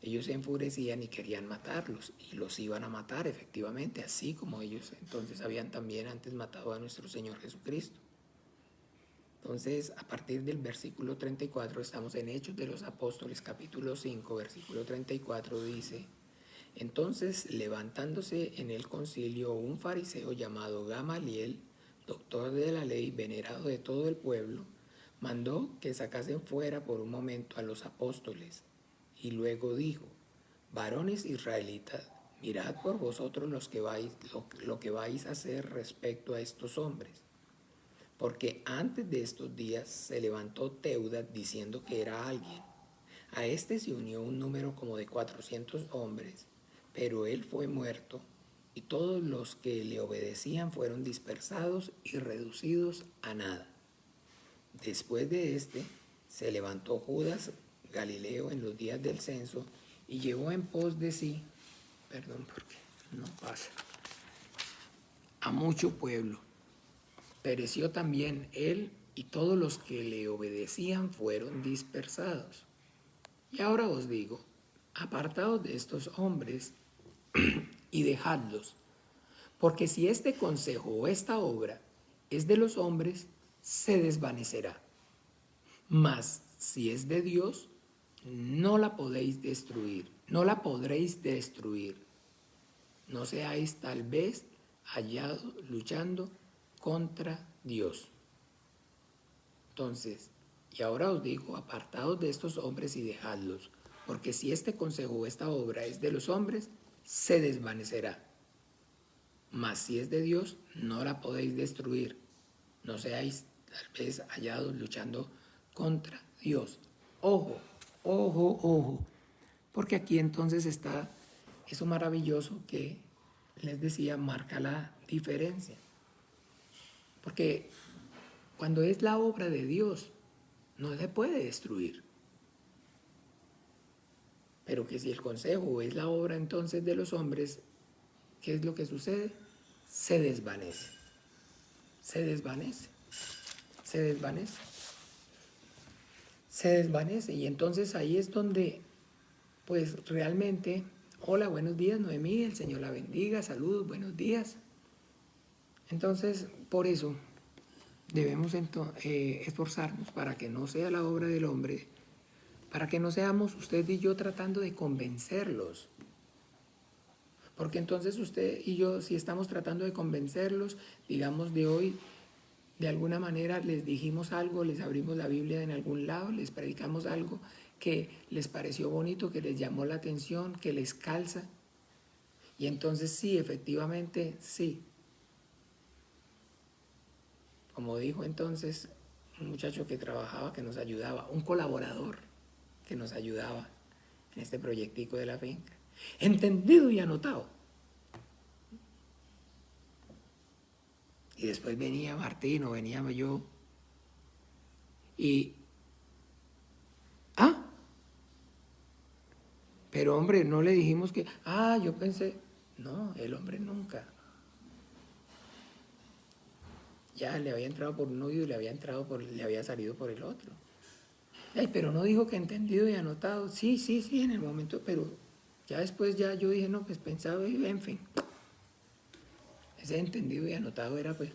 Ellos se enfurecían y querían matarlos, y los iban a matar efectivamente, así como ellos entonces habían también antes matado a nuestro Señor Jesucristo. Entonces, a partir del versículo 34, estamos en Hechos de los Apóstoles, capítulo 5, versículo 34, dice: entonces, levantándose en el concilio un fariseo llamado Gamaliel, doctor de la ley, venerado de todo el pueblo, mandó que sacasen fuera por un momento a los apóstoles, y luego dijo: varones israelitas, mirad por vosotros lo que vais a hacer respecto a estos hombres. Porque antes de estos días se levantó Teudas diciendo que era alguien, A este se unió un número como de 400 hombres, pero él fue muerto y todos los que le obedecían fueron dispersados y reducidos a nada. Después de este, se levantó Judas Galileo en los días del censo y llevó en pos de sí, perdón porque no pasa, a mucho pueblo. Pereció también él y todos los que le obedecían fueron dispersados. Y ahora os digo, apartaos de estos hombres y dejadlos, porque si este consejo o esta obra es de los hombres, se desvanecerá. Mas si es de Dios, no la podéis destruir, no la podréis destruir. No seáis tal vez hallados luchando contra Dios. Entonces, y ahora os digo, apartaos de estos hombres y dejadlos, porque si este consejo o esta obra es de los hombres, se desvanecerá. Mas si es de Dios, no la podéis destruir. No seáis tal vez hallados luchando contra Dios. Ojo, ojo, ojo. Porque aquí entonces está eso maravilloso que les decía, marca la diferencia. Porque cuando es la obra de Dios, no se puede destruir. Pero que si el consejo es la obra entonces de los hombres, ¿qué es lo que sucede? Se desvanece. Se desvanece. Se desvanece. Se desvanece. Y entonces ahí es donde, pues realmente, hola, buenos días, Noemí, el Señor la bendiga, saludos, buenos días. Entonces, por eso debemos esforzarnos para que no sea la obra del hombre, para que no seamos usted y yo tratando de convencerlos. Porque entonces usted y yo, si estamos tratando de convencerlos, digamos de hoy, de alguna manera les dijimos algo, les abrimos la Biblia en algún lado, les predicamos algo que les pareció bonito, que les llamó la atención, que les calza. Y entonces sí, efectivamente, sí. Como dijo entonces un muchacho que trabajaba, que nos ayudaba, un colaborador que nos ayudaba en este proyectico de la finca. Entendido y anotado. Y después venía Martín o venía yo. Y, pero hombre, no le dijimos que, yo pensé, no, el hombre nunca. Ya le había entrado por un oído y le había salido por el otro. Ay, pero no dijo que entendido y anotado. Sí, sí, sí, en el momento, pero ya después ya yo dije, no, pues pensaba, en fin. Ese entendido y anotado era pues,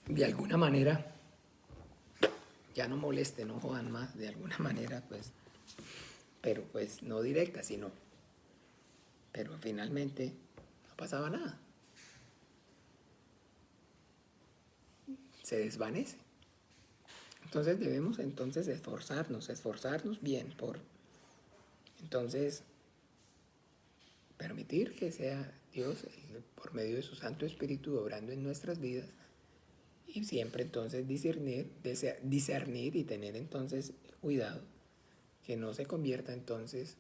de alguna manera, ya no moleste, no jodan más, de alguna manera pues, pero pues no directa, sino, pero finalmente no pasaba nada. Se desvanece. Entonces debemos entonces esforzarnos bien por entonces permitir que sea Dios por medio de su Santo Espíritu obrando en nuestras vidas y siempre entonces discernir y tener entonces cuidado que no se convierta entonces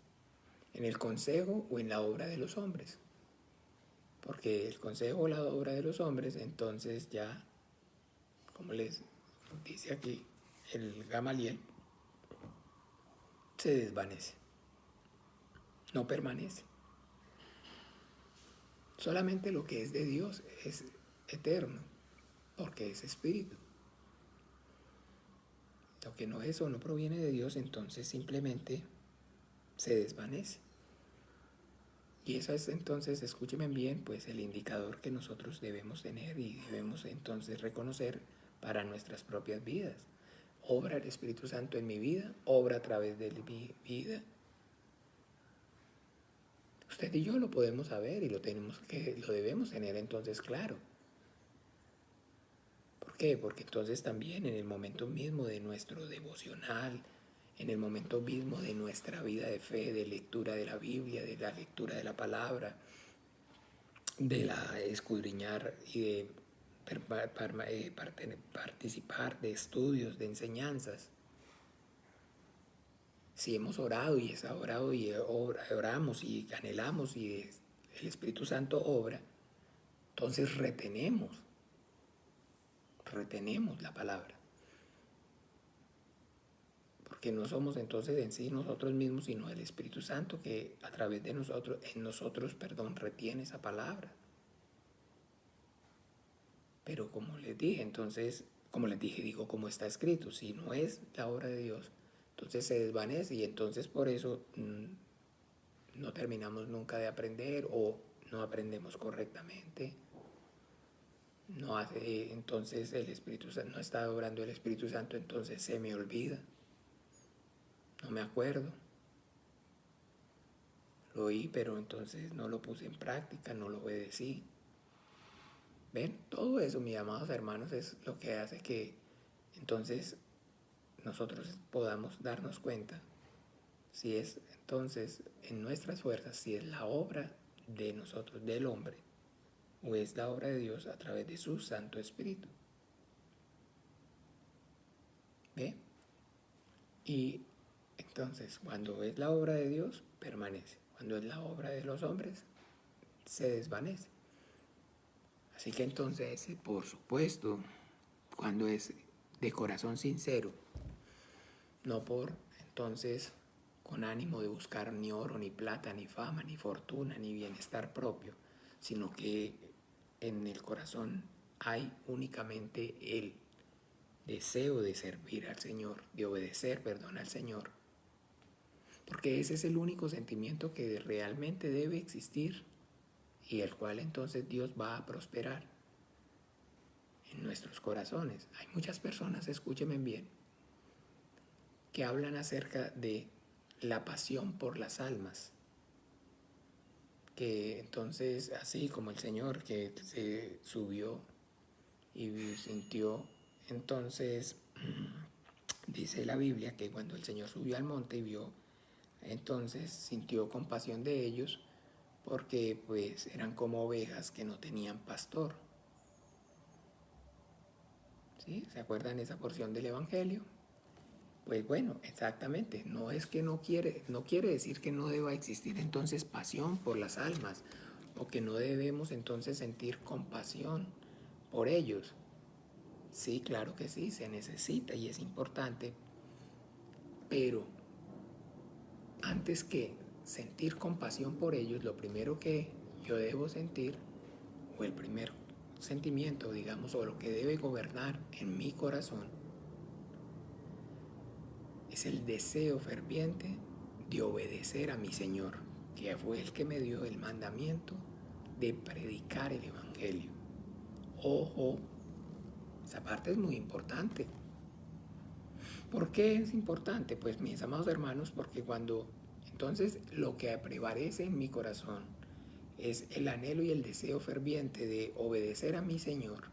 en el consejo o en la obra de los hombres. Porque el consejo o la obra de los hombres entonces ya, como les dice aquí el Gamaliel, se desvanece, no permanece. Solamente lo que es de Dios es eterno, porque es espíritu. Lo que no es o no proviene de Dios, entonces simplemente se desvanece. Y eso es entonces, escúchenme bien, pues el indicador que nosotros debemos tener y debemos entonces reconocer para nuestras propias vidas. Obra el Espíritu Santo en mi vida, obra a través de mi vida. Usted y yo lo podemos saber y lo debemos tener entonces claro. ¿Por qué? Porque entonces también en el momento mismo de nuestro devocional, en el momento mismo de nuestra vida de fe, de lectura de la Biblia, de la lectura de la palabra, de la escudriñar y de participar de estudios, de enseñanzas, Si hemos orado y es orado y oramos y anhelamos y el Espíritu Santo obra, entonces retenemos la palabra. Porque no somos entonces en sí nosotros mismos, sino el Espíritu Santo que a través de nosotros, retiene esa palabra. Pero como les dije, como está escrito, si no es la obra de Dios, entonces se desvanece y entonces por eso no terminamos nunca de aprender o no aprendemos correctamente. Entonces el Espíritu Santo, no está obrando el Espíritu Santo, entonces se me olvida. No me acuerdo. Lo oí, pero entonces no lo puse en práctica, no lo obedecí. ¿Ven? Todo eso, mis amados hermanos, es lo que hace que entonces nosotros podamos darnos cuenta si es entonces en nuestras fuerzas, si es la obra de nosotros, del hombre, o es la obra de Dios a través de su Santo Espíritu. ¿Ve? Y entonces, cuando es la obra de Dios, permanece. Cuando es la obra de los hombres, se desvanece. Así que entonces, por supuesto, cuando es de corazón sincero, no por entonces con ánimo de buscar ni oro, ni plata, ni fama, ni fortuna, ni bienestar propio, sino que en el corazón hay únicamente el deseo de servir al Señor, de obedecer, al Señor. Porque ese es el único sentimiento que realmente debe existir y el cual entonces Dios va a prosperar en nuestros corazones. Hay muchas personas, escúchenme bien, que hablan acerca de la pasión por las almas. Que entonces, así como el Señor que se subió y sintió, entonces dice la Biblia que cuando el Señor subió al monte y vio, entonces sintió compasión de ellos porque pues eran como ovejas que no tenían pastor. ¿Sí? ¿Se acuerdan esa porción del Evangelio? Pues bueno, exactamente, no es que no quiere decir que no deba existir entonces pasión por las almas o que no debemos entonces sentir compasión por ellos. Sí, claro que sí, se necesita y es importante, pero antes que sentir compasión por ellos, lo primero que yo debo sentir, o el primer sentimiento, digamos, o lo que debe gobernar en mi corazón, es el deseo ferviente de obedecer a mi Señor, que fue el que me dio el mandamiento de predicar el Evangelio. Ojo, esa parte es muy importante. ¿Por qué es importante? Pues mis amados hermanos, porque cuando entonces lo que prevalece en mi corazón es el anhelo y el deseo ferviente de obedecer a mi Señor,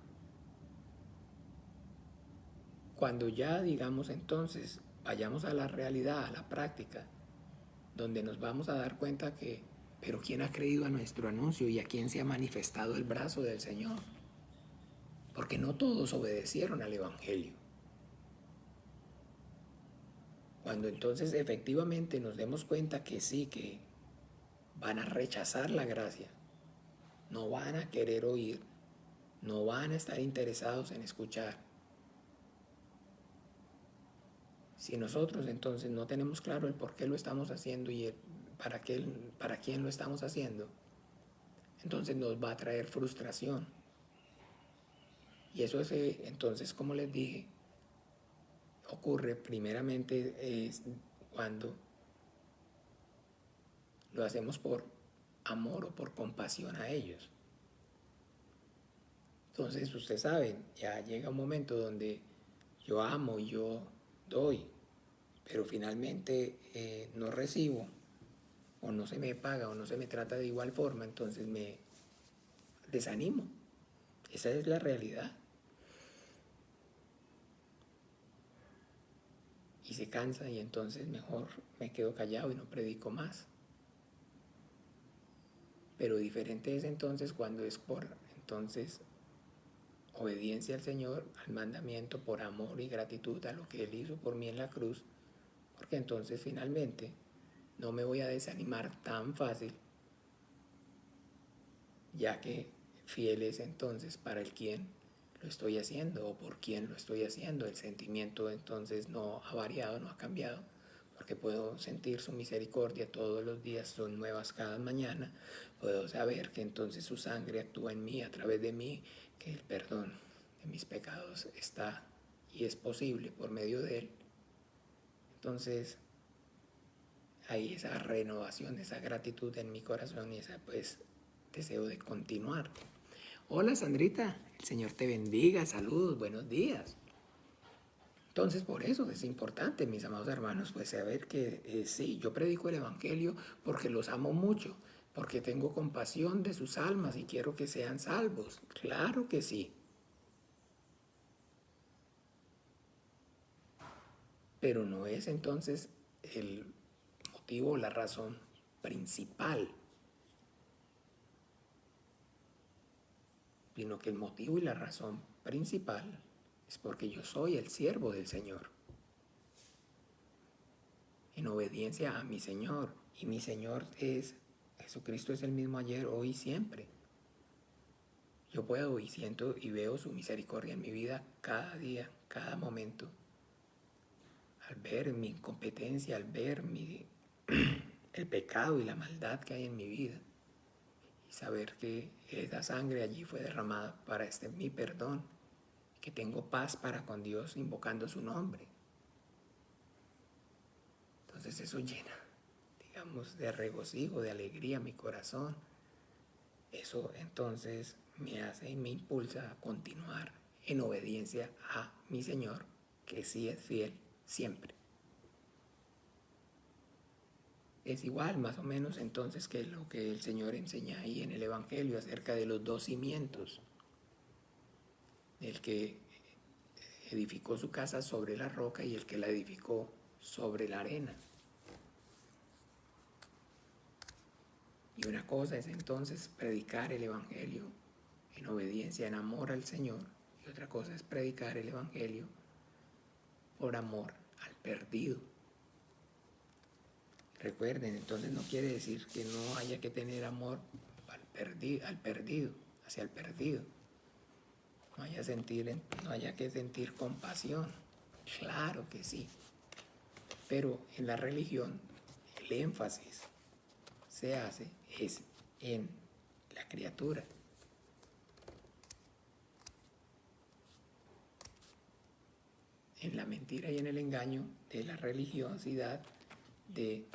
cuando ya digamos entonces vayamos a la realidad, a la práctica, donde nos vamos a dar cuenta que, pero ¿quién ha creído a nuestro anuncio y a quién se ha manifestado el brazo del Señor? Porque no todos obedecieron al Evangelio. Cuando entonces efectivamente nos demos cuenta que sí, que van a rechazar la gracia, no van a querer oír, no van a estar interesados en escuchar. Si nosotros entonces no tenemos claro el por qué lo estamos haciendo y para quién lo estamos haciendo, entonces nos va a traer frustración. Y eso es entonces, como les dije, ocurre primeramente cuando lo hacemos por amor o por compasión a ellos. Entonces, ustedes saben, ya llega un momento donde yo amo y yo doy, pero finalmente no recibo, o no se me paga, o no se me trata de igual forma, entonces me desanimo. Esa es la realidad. Y se cansa y entonces mejor me quedo callado y no predico más. Pero diferente es entonces cuando es por entonces obediencia al Señor, al mandamiento, por amor y gratitud a lo que Él hizo por mí en la cruz, porque entonces finalmente no me voy a desanimar tan fácil, ya que fiel es entonces para el quien lo estoy haciendo o por quien lo estoy haciendo. El sentimiento entonces no ha variado, no ha cambiado, porque puedo sentir su misericordia todos los días, son nuevas cada mañana. Puedo saber que entonces su sangre actúa en mí, a través de mí, que el perdón de mis pecados está y es posible por medio de él. Entonces hay esa renovación, esa gratitud en mi corazón y ese deseo de continuar. Hola Sandrita, el Señor te bendiga, saludos, buenos días. Entonces por eso es importante, mis amados hermanos, pues saber que sí, yo predico el Evangelio porque los amo mucho, porque tengo compasión de sus almas y quiero que sean salvos. Claro que sí. Pero no es entonces el motivo o la razón principal, sino que el motivo y la razón principal es porque yo soy el siervo del Señor, en obediencia a mi Señor. Y mi Señor es, Jesucristo es el mismo ayer, hoy y siempre. Yo puedo y siento y veo su misericordia en mi vida cada día, cada momento. Al ver mi incompetencia, al ver el pecado y la maldad que hay en mi vida. Y saber que esa sangre allí fue derramada para mi perdón, que tengo paz para con Dios invocando su nombre. Entonces eso llena, digamos, de regocijo, de alegría mi corazón. Eso entonces me hace y me impulsa a continuar en obediencia a mi Señor, que sí es fiel siempre. Es igual más o menos entonces que lo que el Señor enseña ahí en el Evangelio acerca de los dos cimientos, el que edificó su casa sobre la roca y el que la edificó sobre la arena. Y una cosa es entonces predicar el Evangelio en obediencia, en amor al Señor, y otra cosa es predicar el Evangelio por amor al perdido. Recuerden, entonces no quiere decir que no haya que tener amor al perdido, hacia el perdido. No haya que sentir compasión. Claro que sí. Pero en la religión el énfasis se hace es en la criatura. En la mentira y en el engaño de la religiosidad, de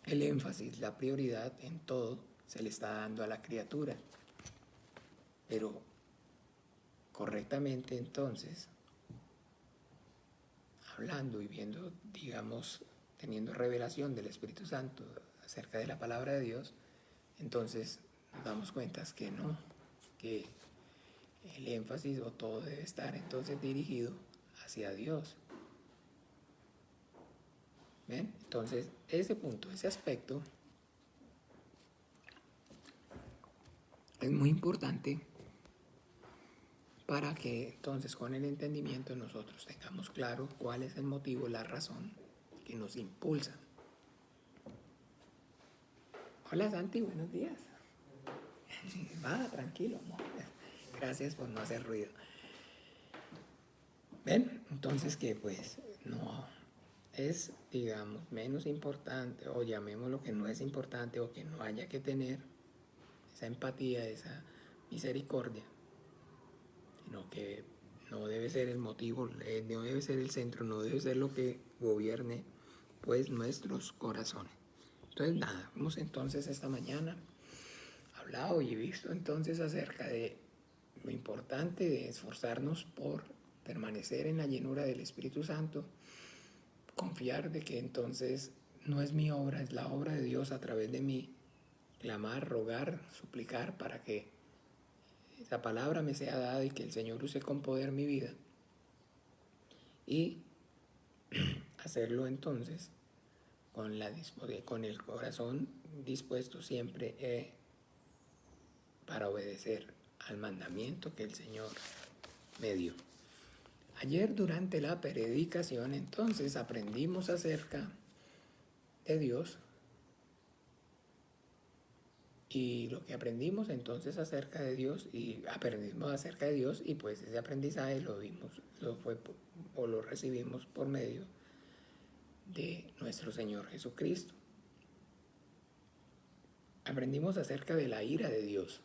el énfasis, la prioridad en todo se le está dando a la criatura. Pero correctamente entonces, hablando y viendo, digamos, teniendo revelación del Espíritu Santo acerca de la palabra de Dios, entonces nos damos cuenta que no, que el énfasis o todo debe estar entonces dirigido hacia Dios. ¿Ven? Entonces, ese punto, ese aspecto es muy importante para que entonces con el entendimiento nosotros tengamos claro cuál es el motivo, la razón que nos impulsa. Hola Santi, buenos días. Va, tranquilo, amor. Gracias por no hacer ruido. ¿Ven? Entonces que pues no es, digamos, menos importante, o llamémoslo que no es importante, o que no haya que tener esa empatía, esa misericordia, sino que no debe ser el motivo, no debe ser el centro, no debe ser lo que gobierne pues nuestros corazones. Entonces nada, hemos entonces esta mañana hablado y visto entonces acerca de lo importante de esforzarnos por permanecer en la llenura del Espíritu Santo, confiar de que entonces no es mi obra, es la obra de Dios a través de mí, clamar, rogar, suplicar para que esa palabra me sea dada y que el Señor use con poder mi vida y hacerlo entonces con el corazón dispuesto siempre para obedecer al mandamiento que el Señor me dio. Ayer durante la predicación entonces aprendimos acerca de Dios y lo que aprendimos entonces acerca de Dios y aprendimos acerca de Dios y pues ese aprendizaje lo vimos, lo recibimos por medio de nuestro Señor Jesucristo. Aprendimos acerca de la ira de Dios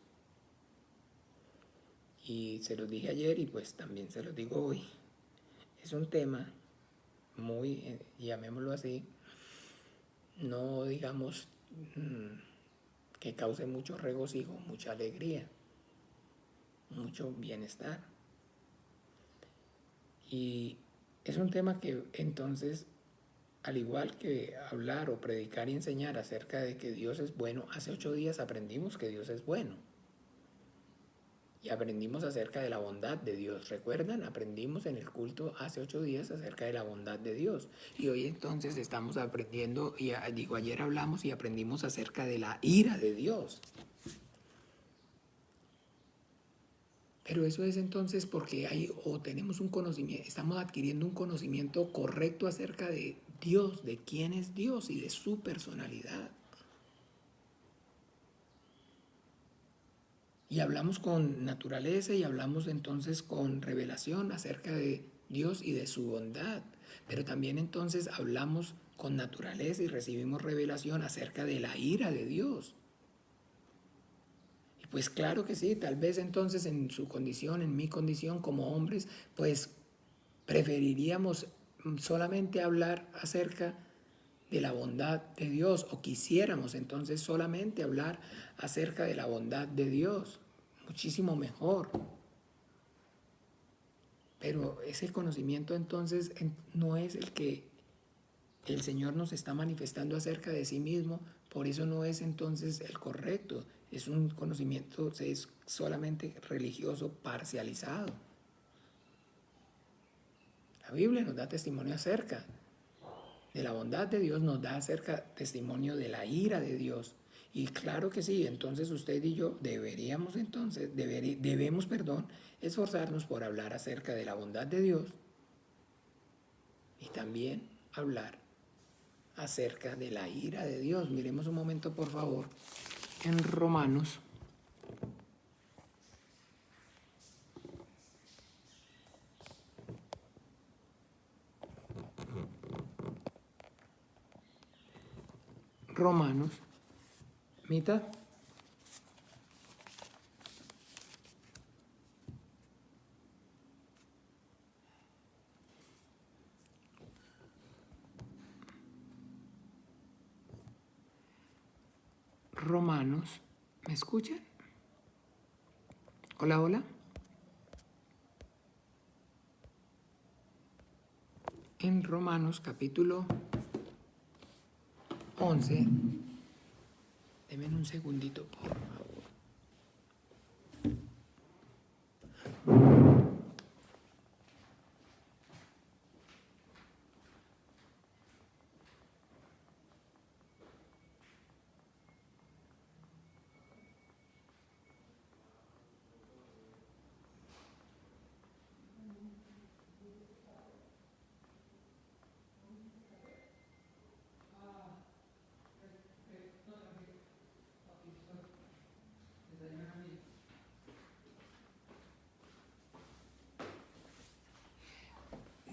y se los dije ayer y pues también se los digo hoy. Es un tema muy, llamémoslo así, no digamos que cause mucho regocijo, mucha alegría, mucho bienestar. Y es un tema que entonces, al igual que hablar o predicar y enseñar acerca de que Dios es bueno, hace 8 días aprendimos que Dios es bueno. Y aprendimos acerca de la bondad de Dios. ¿Recuerdan? Aprendimos en el culto hace 8 días acerca de la bondad de Dios. Y hoy entonces estamos aprendiendo, ayer hablamos y aprendimos acerca de la ira de Dios. Pero eso es entonces porque tenemos un conocimiento, estamos adquiriendo un conocimiento correcto acerca de Dios, de quién es Dios y de su personalidad. Y hablamos con naturaleza y hablamos entonces con revelación acerca de Dios y de su bondad. Pero también entonces hablamos con naturaleza y recibimos revelación acerca de la ira de Dios. Y pues claro que sí, tal vez entonces en su condición, en mi condición como hombres, pues preferiríamos solamente hablar acerca de la bondad de Dios o quisiéramos entonces solamente hablar acerca de la bondad de Dios. Muchísimo mejor. Pero ese conocimiento entonces no es el que el Señor nos está manifestando acerca de sí mismo, por eso no es entonces el correcto. Es un conocimiento, es solamente religioso parcializado. La Biblia nos da testimonio acerca de la bondad de Dios, nos da testimonio de la ira de Dios. Y claro que sí, entonces usted y yo deberíamos entonces, debemos, esforzarnos por hablar acerca de la bondad de Dios y también hablar acerca de la ira de Dios. Miremos un momento, por favor, en Romanos. Romanos, mitad. Romanos, ¿me escuchan? Hola, hola. En Romanos capítulo 11, denme un segundito, por favor.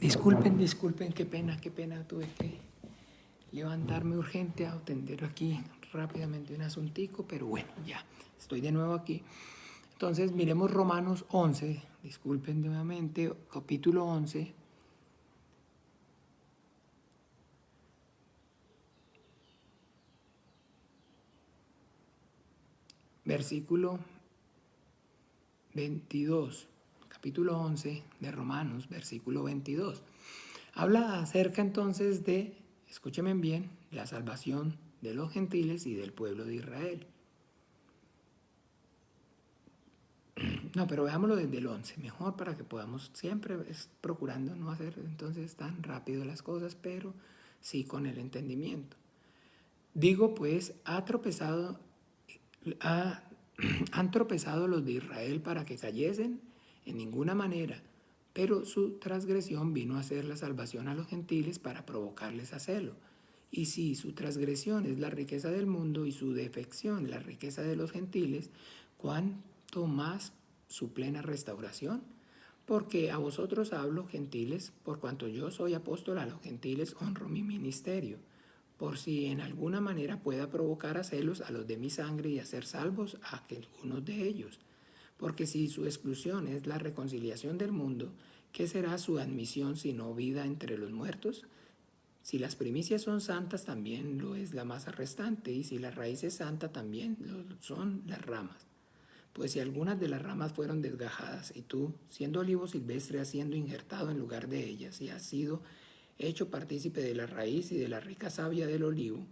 Disculpen, qué pena, tuve que levantarme urgente a atender aquí rápidamente un asuntico, pero bueno, ya, estoy de nuevo aquí. Entonces, miremos Romanos 11, disculpen nuevamente, capítulo 11. Versículo 22, capítulo 11 de Romanos, versículo 22. Habla acerca entonces de, escúchenme bien, la salvación de los gentiles y del pueblo de Israel. No, pero veámoslo desde el 11, mejor para que podamos siempre procurando no hacer entonces tan rápido las cosas, pero sí con el entendimiento. Digo pues, han tropezado los de Israel para que cayesen en ninguna manera, pero su transgresión vino a ser la salvación a los gentiles para provocarles a celo. Y si su transgresión es la riqueza del mundo y su defección la riqueza de los gentiles, ¿cuánto más su plena restauración? Porque a vosotros hablo, gentiles, por cuanto yo soy apóstol a los gentiles, honro mi ministerio, por si en alguna manera pueda provocar a celos a los de mi sangre y hacer salvos a algunos de ellos. Porque si su exclusión es la reconciliación del mundo, ¿qué será su admisión sino vida entre los muertos? Si las primicias son santas, también lo es la masa restante, y si la raíz es santa, también lo son las ramas. Pues si algunas de las ramas fueron desgajadas, y tú, siendo olivo silvestre, has sido injertado en lugar de ellas, y has sido hecho partícipe de la raíz y de la rica savia del olivo,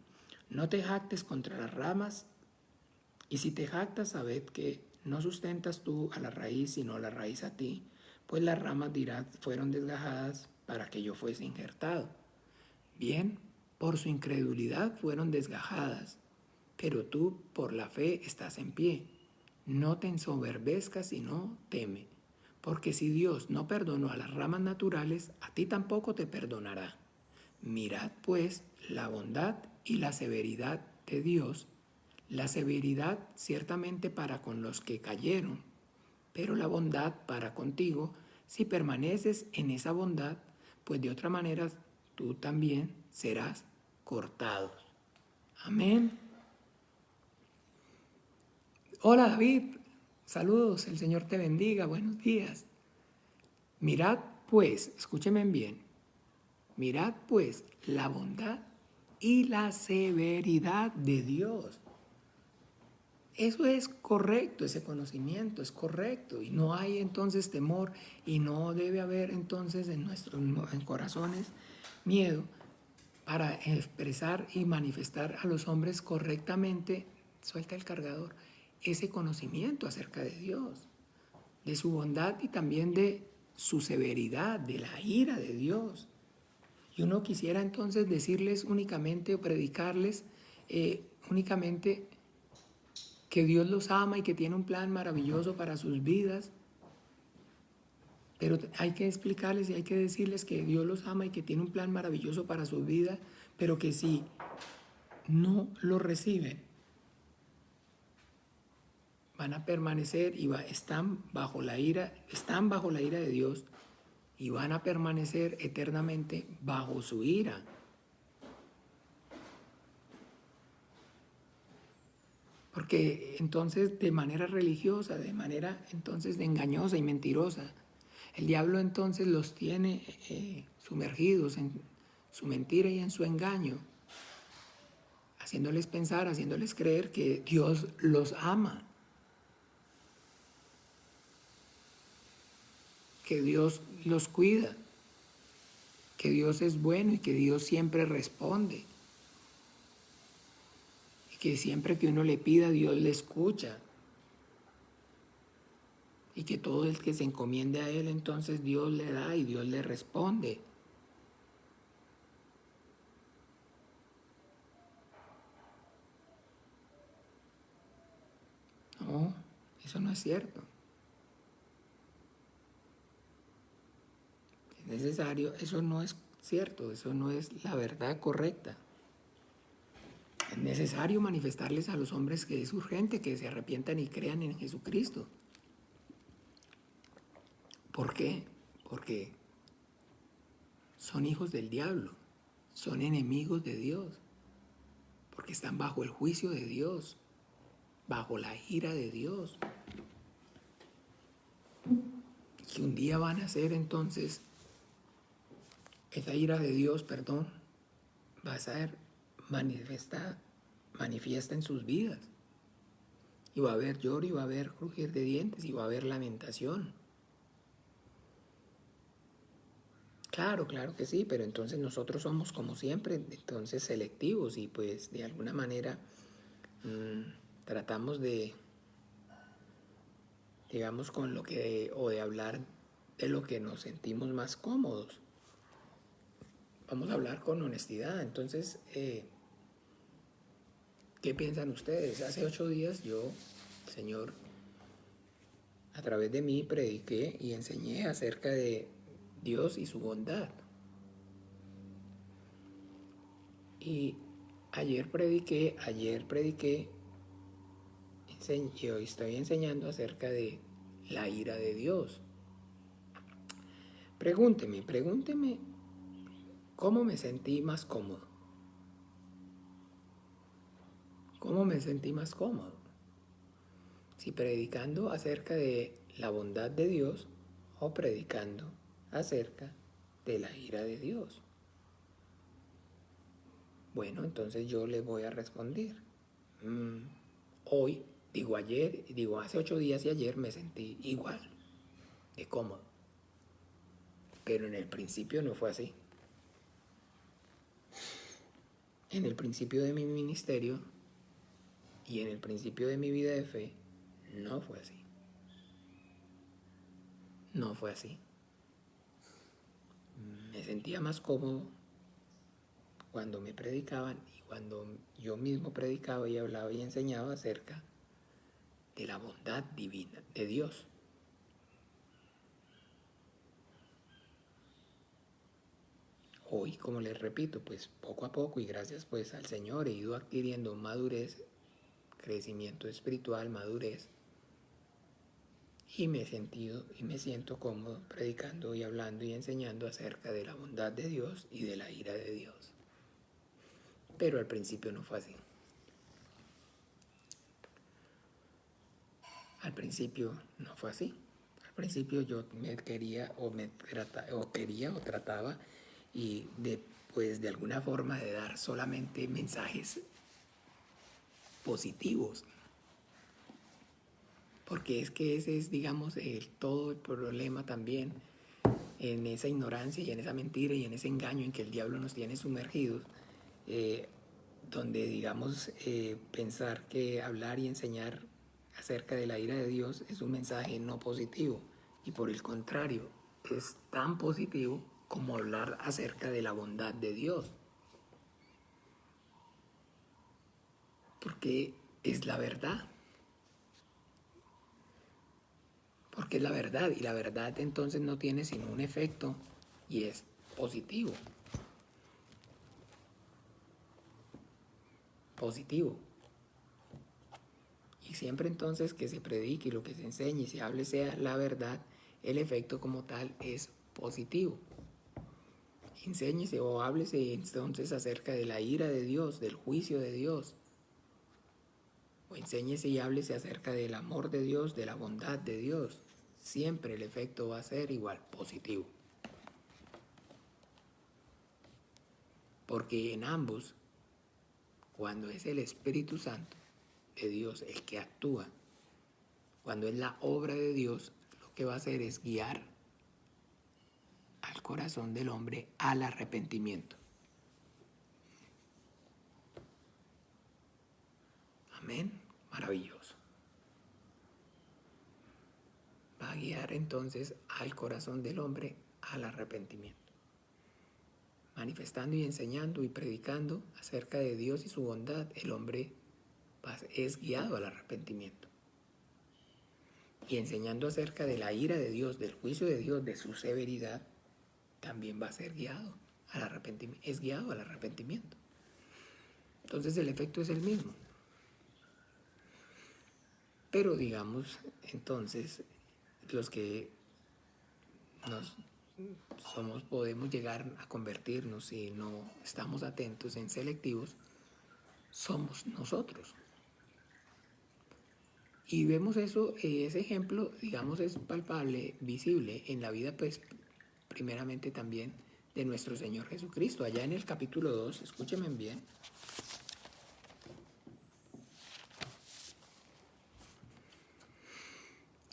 no te jactes contra las ramas, y si te jactas, sabed que no sustentas tú a la raíz, sino a la raíz a ti, pues las ramas dirás fueron desgajadas para que yo fuese injertado. Bien, por su incredulidad fueron desgajadas, pero tú por la fe estás en pie. No te ensoberbezcas, sino teme, porque si Dios no perdonó a las ramas naturales, a ti tampoco te perdonará. Mirad pues la bondad y la severidad de Dios, la severidad ciertamente para con los que cayeron, pero la bondad para contigo si permaneces en esa bondad, pues de otra manera tú también serás cortado. Amén. Hola David, saludos, el Señor te bendiga, buenos días. Mirad pues, escúcheme bien, mirad pues la bondad y la severidad de Dios. Eso es correcto, ese conocimiento es correcto y no hay entonces temor y no debe haber entonces en nuestros corazones miedo para expresar y manifestar a los hombres correctamente, suelta el cargador, ese conocimiento acerca de Dios, de su bondad y también de su severidad, de la ira de Dios. Y uno quisiera entonces decirles únicamente o predicarles únicamente que Dios los ama y que tiene un plan maravilloso para sus vidas, pero hay que explicarles y hay que decirles que Dios los ama y que tiene un plan maravilloso para sus vidas, pero que si no lo reciben, van a permanecer y están bajo la ira de Dios y van a permanecer eternamente bajo su ira. Porque entonces de manera religiosa, de manera entonces engañosa y mentirosa, el diablo entonces los tiene sumergidos en su mentira y en su engaño, haciéndoles pensar, haciéndoles creer que Dios los ama, que Dios los cuida, que Dios es bueno y que Dios siempre responde. Que siempre que uno le pida, Dios le escucha. Y que todo el que se encomiende a Él, entonces Dios le da y Dios le responde. No, eso no es cierto. Es necesario, eso no es cierto, eso no es la verdad correcta. Es necesario manifestarles a los hombres que es urgente que se arrepientan y crean en Jesucristo. ¿Por qué? Porque son hijos del diablo, son enemigos de Dios, porque están bajo el juicio de Dios, bajo la ira de Dios. Y un día van a ser entonces, esa ira de Dios, va a ser manifiesta en sus vidas. Y va a haber lloro y va a haber crujir de dientes y va a haber lamentación. Claro que sí, pero entonces nosotros somos como siempre, entonces selectivos y pues de alguna manera tratamos de, digamos, con lo que, o de hablar de lo que nos sentimos más cómodos. Vamos a hablar con honestidad, entonces, ¿qué piensan ustedes? Hace 8 días yo, el Señor A través de mí prediqué y enseñé acerca de Dios y su bondad. Y ayer prediqué, y hoy estoy enseñando acerca de la ira de Dios. Pregúnteme, ¿cómo me sentí más cómodo? ¿Cómo me sentí más cómodo? Si predicando acerca de la bondad de Dios o predicando acerca de la ira de Dios. Bueno, entonces yo le voy a responder. Hoy, digo ayer, digo hace 8 días y ayer me sentí igual de cómodo. Pero en el principio no fue así. En el principio de mi ministerio y en el principio de mi vida de fe, no fue así. No fue así. Me sentía más cómodo cuando me predicaban y cuando yo mismo predicaba y hablaba y enseñaba acerca de la bondad divina de Dios. Hoy, como les repito, pues poco a poco y gracias pues al Señor he ido adquiriendo madurez, crecimiento espiritual, madurez, y me siento cómodo predicando y hablando y enseñando acerca de la bondad de Dios y de la ira de Dios. Pero al principio no fue así. Al principio no fue así. Al principio yo trataba y de alguna forma de dar solamente mensajes positivos. Porque es que ese es, digamos, todo el problema también en esa ignorancia y en esa mentira y en ese engaño en que el diablo nos tiene sumergidos, donde, digamos, pensar que hablar y enseñar acerca de la ira de Dios es un mensaje no positivo y por el contrario es tan positivo como hablar acerca de la bondad de Dios, porque es la verdad, porque es la verdad y la verdad entonces no tiene sino un efecto y es positivo. Y siempre entonces que se predique y lo que se enseñe y se hable sea la verdad, el efecto como tal es positivo. Enséñese o háblese entonces acerca de la ira de Dios, del juicio de Dios. O enséñese y háblese acerca del amor de Dios, de la bondad de Dios. Siempre el efecto va a ser igual, positivo. Porque en ambos, cuando es el Espíritu Santo de Dios el que actúa, cuando es la obra de Dios, lo que va a hacer es guiar al corazón del hombre al arrepentimiento. Amén. Maravilloso. Va a guiar entonces al corazón del hombre al arrepentimiento. Manifestando y enseñando y predicando acerca de Dios y su bondad, el hombre es guiado al arrepentimiento. Y enseñando acerca de la ira de Dios, del juicio de Dios, de su severidad, también va a ser guiado al arrepentimiento. Es guiado al arrepentimiento. Entonces el efecto es el mismo. Pero digamos, entonces, los que podemos llegar a convertirnos si no estamos atentos en selectivos, somos nosotros. Y vemos eso, ese ejemplo, digamos, es palpable, visible en la vida, pues, primeramente también de nuestro Señor Jesucristo. Allá en el capítulo 2, escúchenme bien,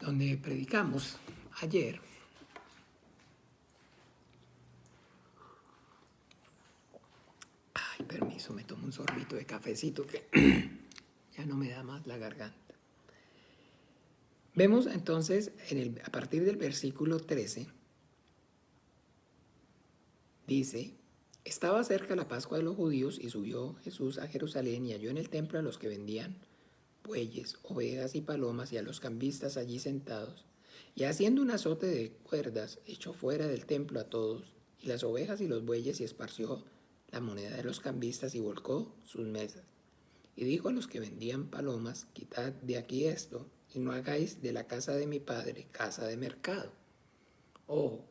donde predicamos ayer. Ay, permiso, me tomo un sorbito de cafecito que ya no me da más la garganta. Vemos entonces, a partir del versículo 13, dice: estaba cerca la Pascua de los judíos y subió Jesús a Jerusalén y halló en el templo a los que vendían bueyes, ovejas y palomas y a los cambistas allí sentados Y haciendo un azote de cuerdas, echó fuera del templo a todos, y las ovejas y los bueyes, y esparció la moneda de los cambistas y volcó sus mesas. Y dijo a los que vendían palomas, quitad de aquí esto, y no hagáis de la casa de mi padre casa de mercado. Ojo,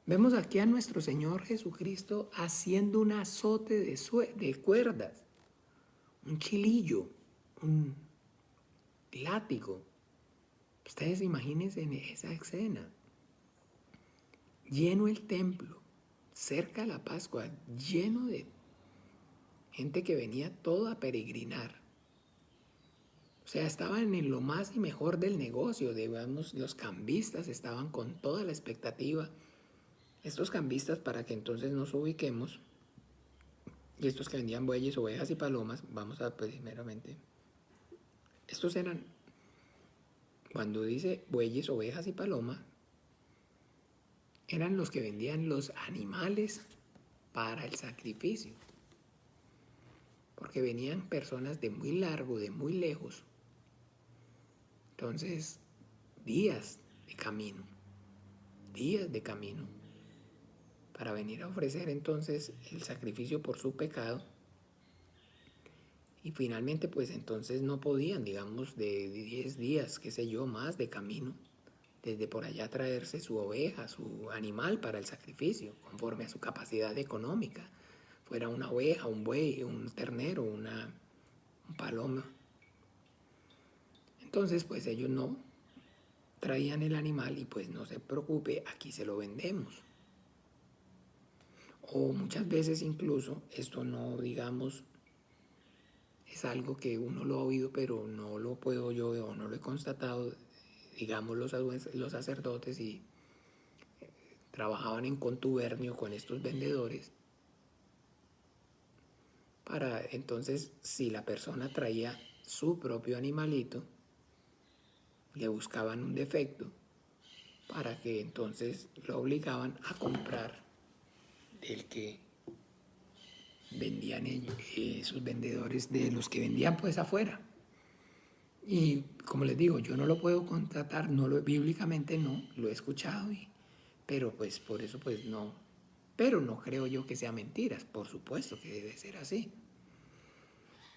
vemos aquí a nuestro Señor Jesucristo haciendo un azote de cuerdas, un chilillo, un látigo. Ustedes imagínense en esa escena. Lleno el templo, cerca de la Pascua, lleno de gente que venía todo a peregrinar. O sea, estaban en lo más y mejor del negocio, digamos, los cambistas estaban con toda la expectativa. Estos cambistas, para que entonces nos ubiquemos, y estos que vendían bueyes, ovejas y palomas, vamos a primeramente, estos eran, cuando dice bueyes, ovejas y palomas, eran los que vendían los animales para el sacrificio. Porque venían personas de muy largo, de muy lejos. Entonces, días de camino, para venir a ofrecer entonces el sacrificio por su pecado. Y finalmente, pues entonces no podían, digamos, de 10 días, qué sé yo, más de camino, desde por allá traerse su oveja, su animal para el sacrificio, conforme a su capacidad económica. Fuera una oveja, un buey, un ternero, un paloma. Entonces, pues ellos no traían el animal y pues no se preocupe, aquí se lo vendemos. O muchas veces incluso, esto no, digamos, es algo que uno lo ha oído, pero no lo puedo yo o no lo he constatado, digamos, los sacerdotes y trabajaban en contubernio con estos vendedores para entonces, si la persona traía su propio animalito, le buscaban un defecto para que entonces lo obligaban a comprar del que vendían ellos, esos vendedores, de los que vendían pues afuera. Y como les digo, yo no lo puedo contratar, bíblicamente no, lo he escuchado, pero pues por eso pues no. Pero no creo yo que sea mentiras, por supuesto que debe ser así.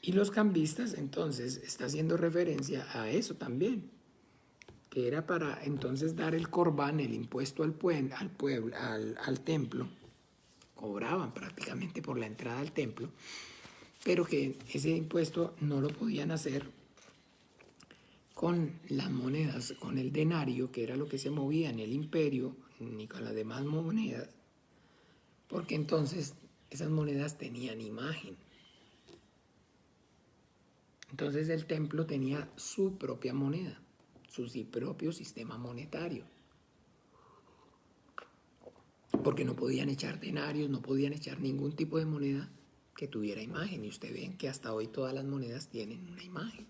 Y los cambistas entonces está haciendo referencia a eso también, que era para entonces dar el corbán, el impuesto al pueblo, al templo. Cobraban prácticamente por la entrada al templo, pero que ese impuesto no lo podían hacer con las monedas, con el denario, que era lo que se movía en el imperio, ni con las demás monedas, porque entonces esas monedas tenían imagen. Entonces el templo tenía su propia moneda, su propio sistema monetario, porque no podían echar denarios, no podían echar ningún tipo de moneda que tuviera imagen. Y ustedes ven que hasta hoy todas las monedas tienen una imagen.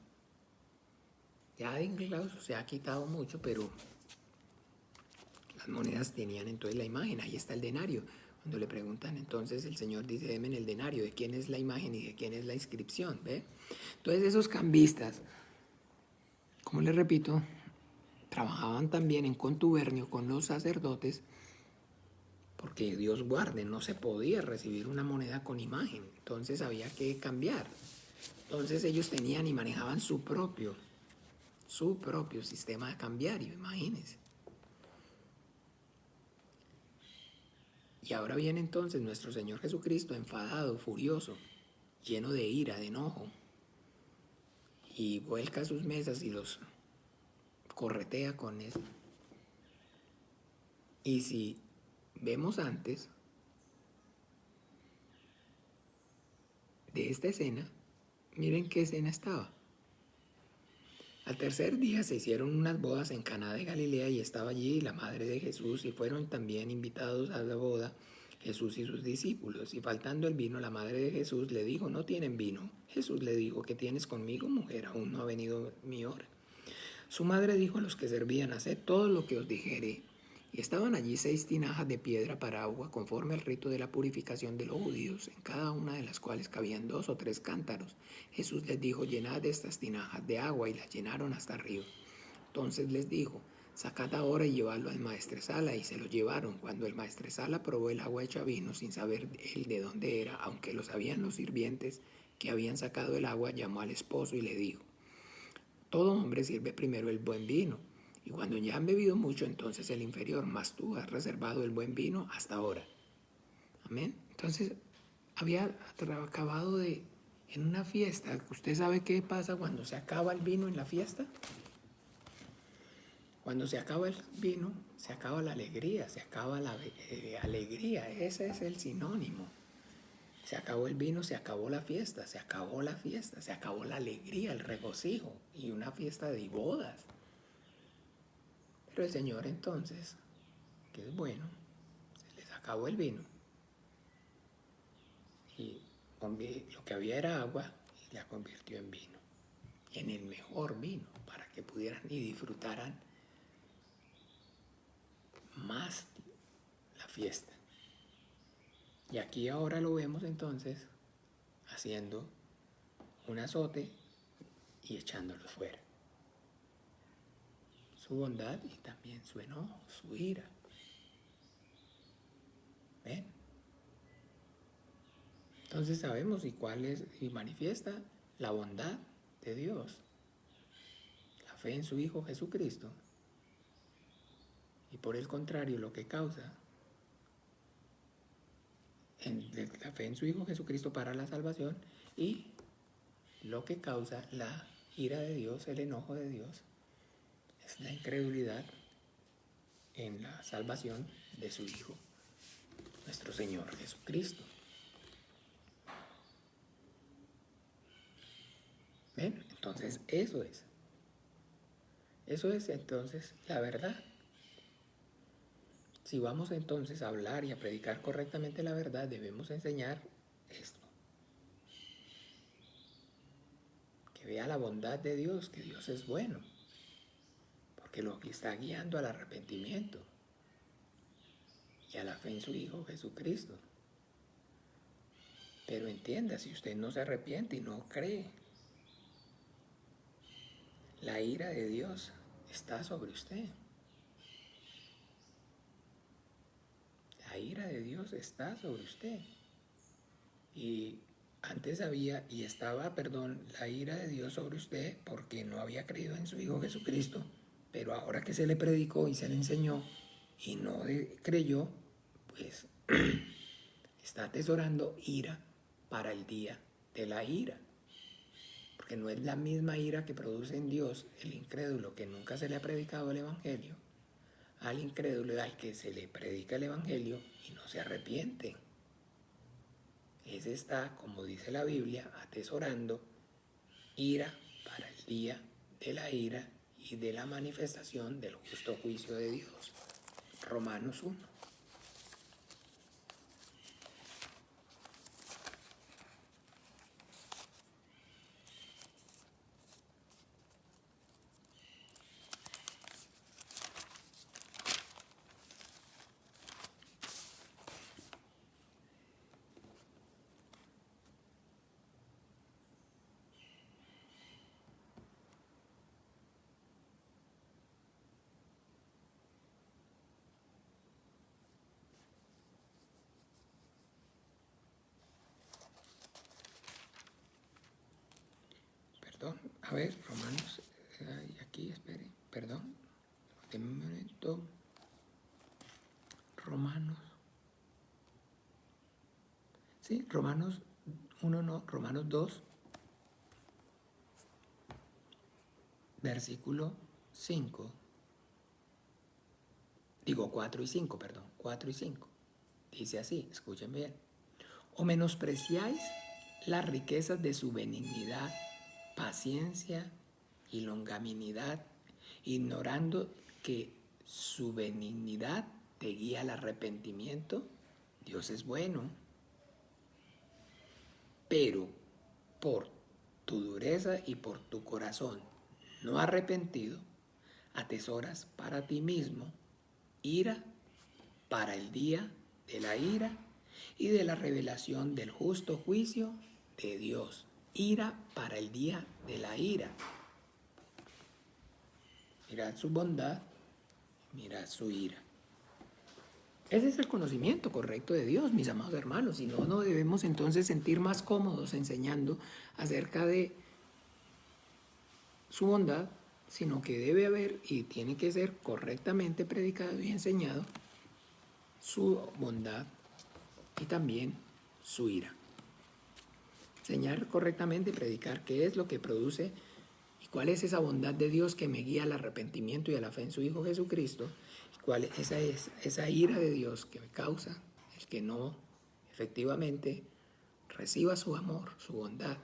Ya incluso se ha quitado mucho, pero las monedas tenían entonces la imagen. Ahí está el denario. Cuando le preguntan, entonces el Señor dice, denme el denario, de quién es la imagen y de quién es la inscripción, ¿ve? Entonces esos cambistas, como les repito, trabajaban también en contubernio con los sacerdotes, porque Dios guarde, no se podía recibir una moneda con imagen, entonces había que cambiar. Entonces ellos tenían y manejaban su propio sistema de cambiario, imagínense. Y ahora viene entonces nuestro Señor Jesucristo enfadado, furioso, lleno de ira, de enojo, y vuelca sus mesas y los corretea con eso. Y si vemos antes de esta escena, miren qué escena estaba. Al tercer día se hicieron unas bodas en Caná de Galilea y estaba allí la madre de Jesús y fueron también invitados a la boda Jesús y sus discípulos. Y faltando el vino, la madre de Jesús le dijo, no tienen vino. Jesús le dijo, ¿qué tienes conmigo, mujer? Aún no ha venido mi hora. Su madre dijo a los que servían, haced todo lo que os dijere. Y estaban allí 6 tinajas de piedra para agua, conforme al rito de la purificación de los judíos, en cada una de las cuales cabían 2 o 3 cántaros. Jesús les dijo, llenad estas tinajas de agua, y las llenaron hasta arriba. Entonces les dijo, Sacad ahora y llevadlo al maestresala. Y se lo llevaron. Cuando el maestresala probó el agua hecha vino, sin saber él de dónde era, aunque lo sabían los sirvientes que habían sacado el agua, llamó al esposo y le dijo: todo hombre sirve primero el buen vino, y cuando ya han bebido mucho, entonces el inferior, mas tú has reservado el buen vino hasta ahora. Amén. Entonces, había acabado en una fiesta. ¿Usted sabe qué pasa cuando se acaba el vino en la fiesta? Cuando se acaba el vino, se acaba la alegría, se acaba la alegría. Ese es el sinónimo. Se acabó el vino, se acabó la fiesta, se acabó la fiesta, se acabó la alegría, el regocijo y una fiesta de bodas. Pero el Señor entonces, que es bueno, se les acabó el vino y lo que había era agua y la convirtió en vino, en el mejor vino, para que pudieran y disfrutaran más la fiesta. Y aquí ahora lo vemos entonces haciendo un azote y echándolos fuera. Su bondad y también su enojo, su ira. ¿Ven? Entonces sabemos y manifiesta la bondad de Dios, la fe en su Hijo Jesucristo, y por el contrario lo que causa la fe en su Hijo Jesucristo para la salvación, y lo que causa la ira de Dios, el enojo de Dios, es la incredulidad en la salvación de su Hijo, nuestro Señor Jesucristo. ¿Ven? Entonces eso es entonces la verdad. Si vamos entonces a hablar y a predicar correctamente la verdad, debemos enseñar esto. Que vea la bondad de Dios, que Dios es bueno, porque lo que está guiando al arrepentimiento y a la fe en su Hijo Jesucristo. Pero entienda, si usted no se arrepiente y no cree, la ira de Dios está sobre usted. La ira de Dios está sobre usted. Y antes había y estaba, la ira de Dios sobre usted porque no había creído en su Hijo Jesucristo. Pero ahora que se le predicó y se le enseñó y no creyó, pues está atesorando ira para el día de la ira. Porque no es la misma ira que produce en Dios el incrédulo que nunca se le ha predicado el Evangelio, al incrédulo al que se le predica el Evangelio y no se arrepiente. Ese está, como dice la Biblia, atesorando ira para el día de la ira y de la manifestación del justo juicio de Dios. Romanos 1. A ver, Romanos, aquí, espere, perdón, déme un momento. Romanos 1 no, Romanos 2, versículo 5, 4 y 5, 4 y 5, dice así, escuchen bien: o menospreciáis las riquezas de su benignidad, paciencia y longanimidad, ignorando que su benignidad te guía al arrepentimiento. Dios es bueno, pero por tu dureza y por tu corazón no arrepentido, atesoras para ti mismo ira para el día de la ira y de la revelación del justo juicio de Dios. Ira para el día de la ira. Mirad su bondad mira su ira. Ese es el conocimiento correcto de Dios, mis amados hermanos. Y no debemos entonces sentir más cómodos enseñando acerca de su bondad, sino que debe haber y tiene que ser correctamente predicado y enseñado su bondad y también su ira. Enseñar correctamente y predicar qué es lo que produce y cuál es esa bondad de Dios que me guía al arrepentimiento y a la fe en su Hijo Jesucristo, y cuál es esa ira de Dios que me causa el que no efectivamente reciba su amor, su bondad,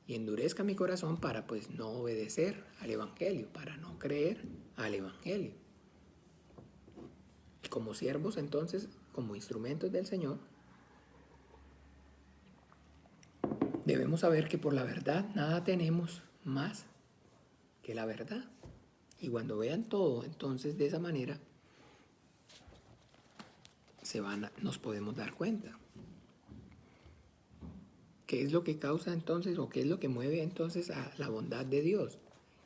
y endurezca mi corazón para pues no obedecer al Evangelio, para no creer al Evangelio. Y como siervos entonces, como instrumentos del Señor, debemos saber que por la verdad nada tenemos más que la verdad. Y cuando vean todo, entonces de esa manera nos podemos dar cuenta. ¿Qué es lo que causa entonces o qué es lo que mueve entonces a la bondad de Dios?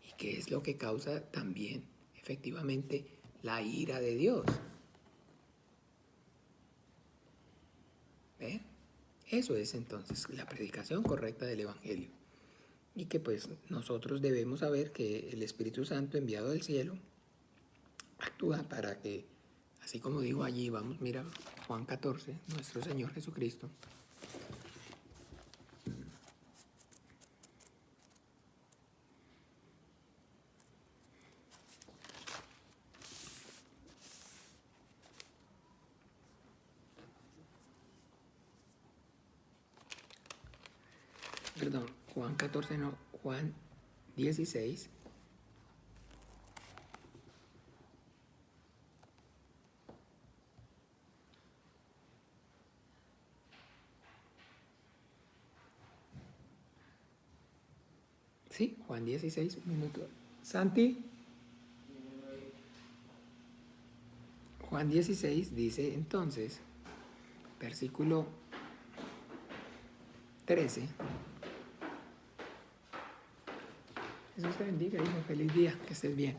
¿Y qué es lo que causa también efectivamente la ira de Dios? ¿Ven? Eso es entonces la predicación correcta del Evangelio. Y que pues nosotros debemos saber que el Espíritu Santo enviado del cielo actúa para que, así como dijo allí, vamos, mira Juan 14, nuestro Señor Jesucristo. Perdón, Juan 14 no, Juan 16. Sí, Juan 16, un minuto. Santi, Juan 16 dice entonces, versículo 13. Jesús te bendiga, hijo, feliz día, que estés bien.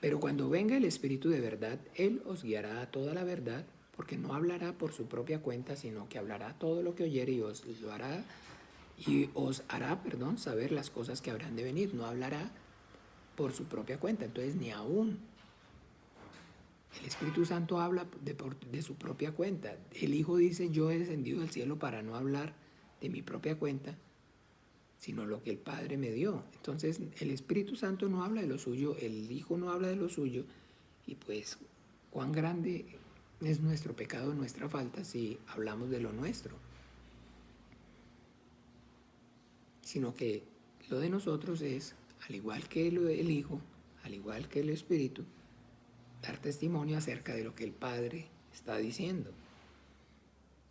Pero cuando venga el Espíritu de verdad, Él os guiará a toda la verdad, porque no hablará por su propia cuenta, sino que hablará todo lo que oyere y os hará, saber las cosas que habrán de venir. No hablará por su propia cuenta. Entonces, ni aún el Espíritu Santo habla de su propia cuenta. El Hijo dice, yo he descendido del cielo para no hablar de mi propia cuenta, sino lo que el Padre me dio. Entonces, el Espíritu Santo no habla de lo suyo, el Hijo no habla de lo suyo, y pues, cuán grande es nuestro pecado, nuestra falta, si hablamos de lo nuestro. Sino que lo de nosotros es, al igual que el Hijo, al igual que el Espíritu, dar testimonio acerca de lo que el Padre está diciendo.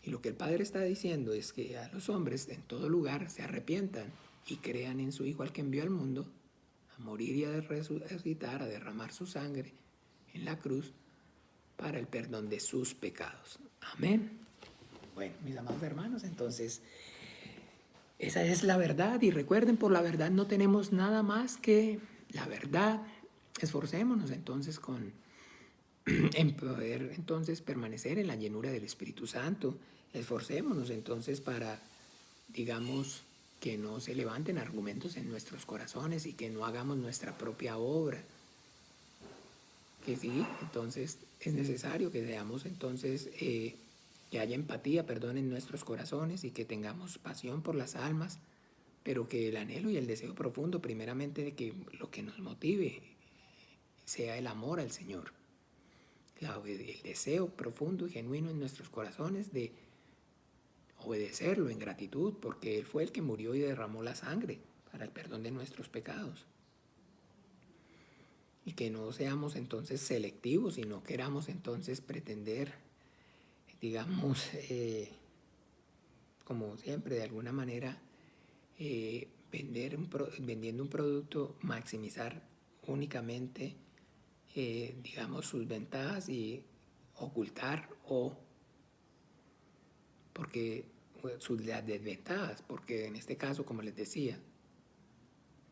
Y lo que el Padre está diciendo es que a los hombres en todo lugar se arrepientan y crean en su Hijo al que envió al mundo, a morir y a resucitar, a derramar su sangre en la cruz para el perdón de sus pecados. Amén. Bueno, mis amados hermanos, entonces esa es la verdad, y recuerden, por la verdad no tenemos nada más que la verdad. Esforcémonos entonces en poder entonces permanecer en la llenura del Espíritu Santo. Esforcémonos entonces para, digamos, que no se levanten argumentos en nuestros corazones y que no hagamos nuestra propia obra. Que sí, entonces es necesario que veamos entonces que haya empatía, en nuestros corazones, y que tengamos pasión por las almas, pero que el anhelo y el deseo profundo, primeramente, de que lo que nos motive sea el amor al Señor. El deseo profundo y genuino en nuestros corazones de obedecerlo en gratitud, porque Él fue el que murió y derramó la sangre para el perdón de nuestros pecados. Y que no seamos entonces selectivos y no queramos entonces pretender, digamos, como siempre, de alguna manera, vendiendo un producto, maximizar únicamente, digamos, sus ventajas y ocultar sus desventajas, porque en este caso, como les decía,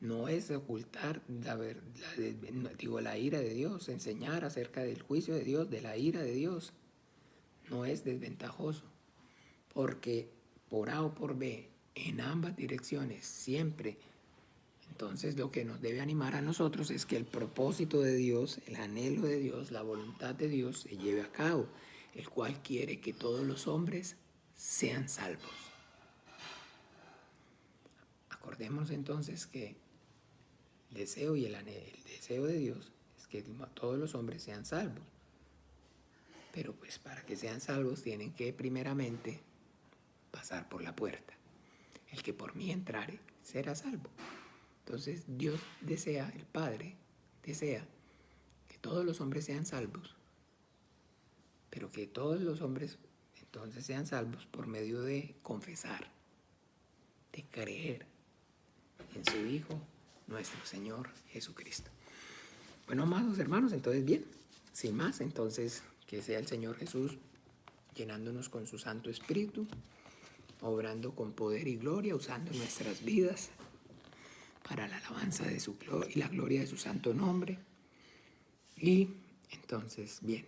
No es ocultar la ira de Dios, enseñar acerca del juicio de Dios, de la ira de Dios. No es desventajoso, porque por A o por B, en ambas direcciones, siempre. Entonces lo que nos debe animar a nosotros es que el propósito de Dios, el anhelo de Dios, la voluntad de Dios se lleve a cabo, el cual quiere que todos los hombres sean salvos. Acordémonos entonces que el deseo y el deseo de Dios es que todos los hombres sean salvos. Pero pues para que sean salvos tienen que primeramente pasar por la puerta. El que por mí entrare será salvo. Entonces Dios desea, el Padre desea que todos los hombres sean salvos, pero que todos los hombres entonces sean salvos por medio de confesar, de creer en su Hijo, nuestro Señor Jesucristo. Bueno, amados hermanos, entonces bien, sin más, entonces que sea el Señor Jesús llenándonos con su Santo Espíritu, obrando con poder y gloria, usando nuestras vidas para la alabanza de su gloria y la gloria de su santo nombre. Y entonces, bien,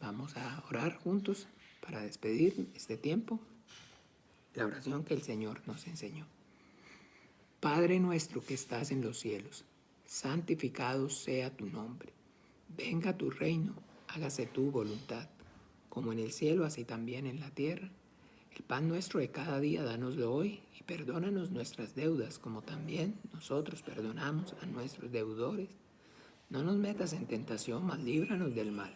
vamos a orar juntos para despedir este tiempo, la oración que el Señor nos enseñó. Padre nuestro que estás en los cielos, santificado sea tu nombre. Venga tu reino, hágase tu voluntad, como en el cielo, así también en la tierra. El pan nuestro de cada día, dánoslo hoy, y perdónanos nuestras deudas, como también nosotros perdonamos a nuestros deudores. No nos metas en tentación, mas líbranos del mal,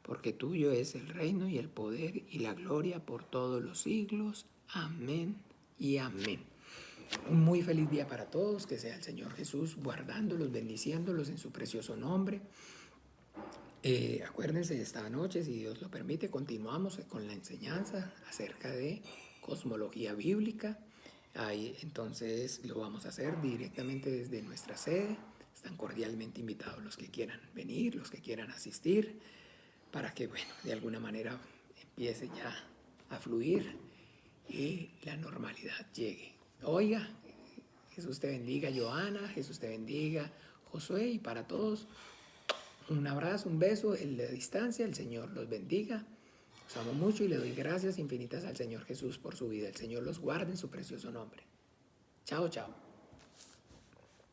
porque tuyo es el reino y el poder y la gloria por todos los siglos. Amén y amén. Un muy feliz día para todos, que sea el Señor Jesús guardándolos, bendiciéndolos en su precioso nombre. Acuérdense, esta noche, si Dios lo permite, continuamos con la enseñanza acerca de cosmología bíblica. Ahí entonces lo vamos a hacer directamente desde nuestra sede. Están cordialmente invitados los que quieran venir, los que quieran asistir, para que, bueno, de alguna manera empiece ya a fluir y la normalidad llegue. Oiga, Jesús te bendiga, Joana, Jesús te bendiga, Josué, y para todos, un abrazo, un beso en la distancia. El Señor los bendiga. Los amo mucho y le doy gracias infinitas al Señor Jesús por su vida. El Señor los guarde en su precioso nombre. Chao, chao.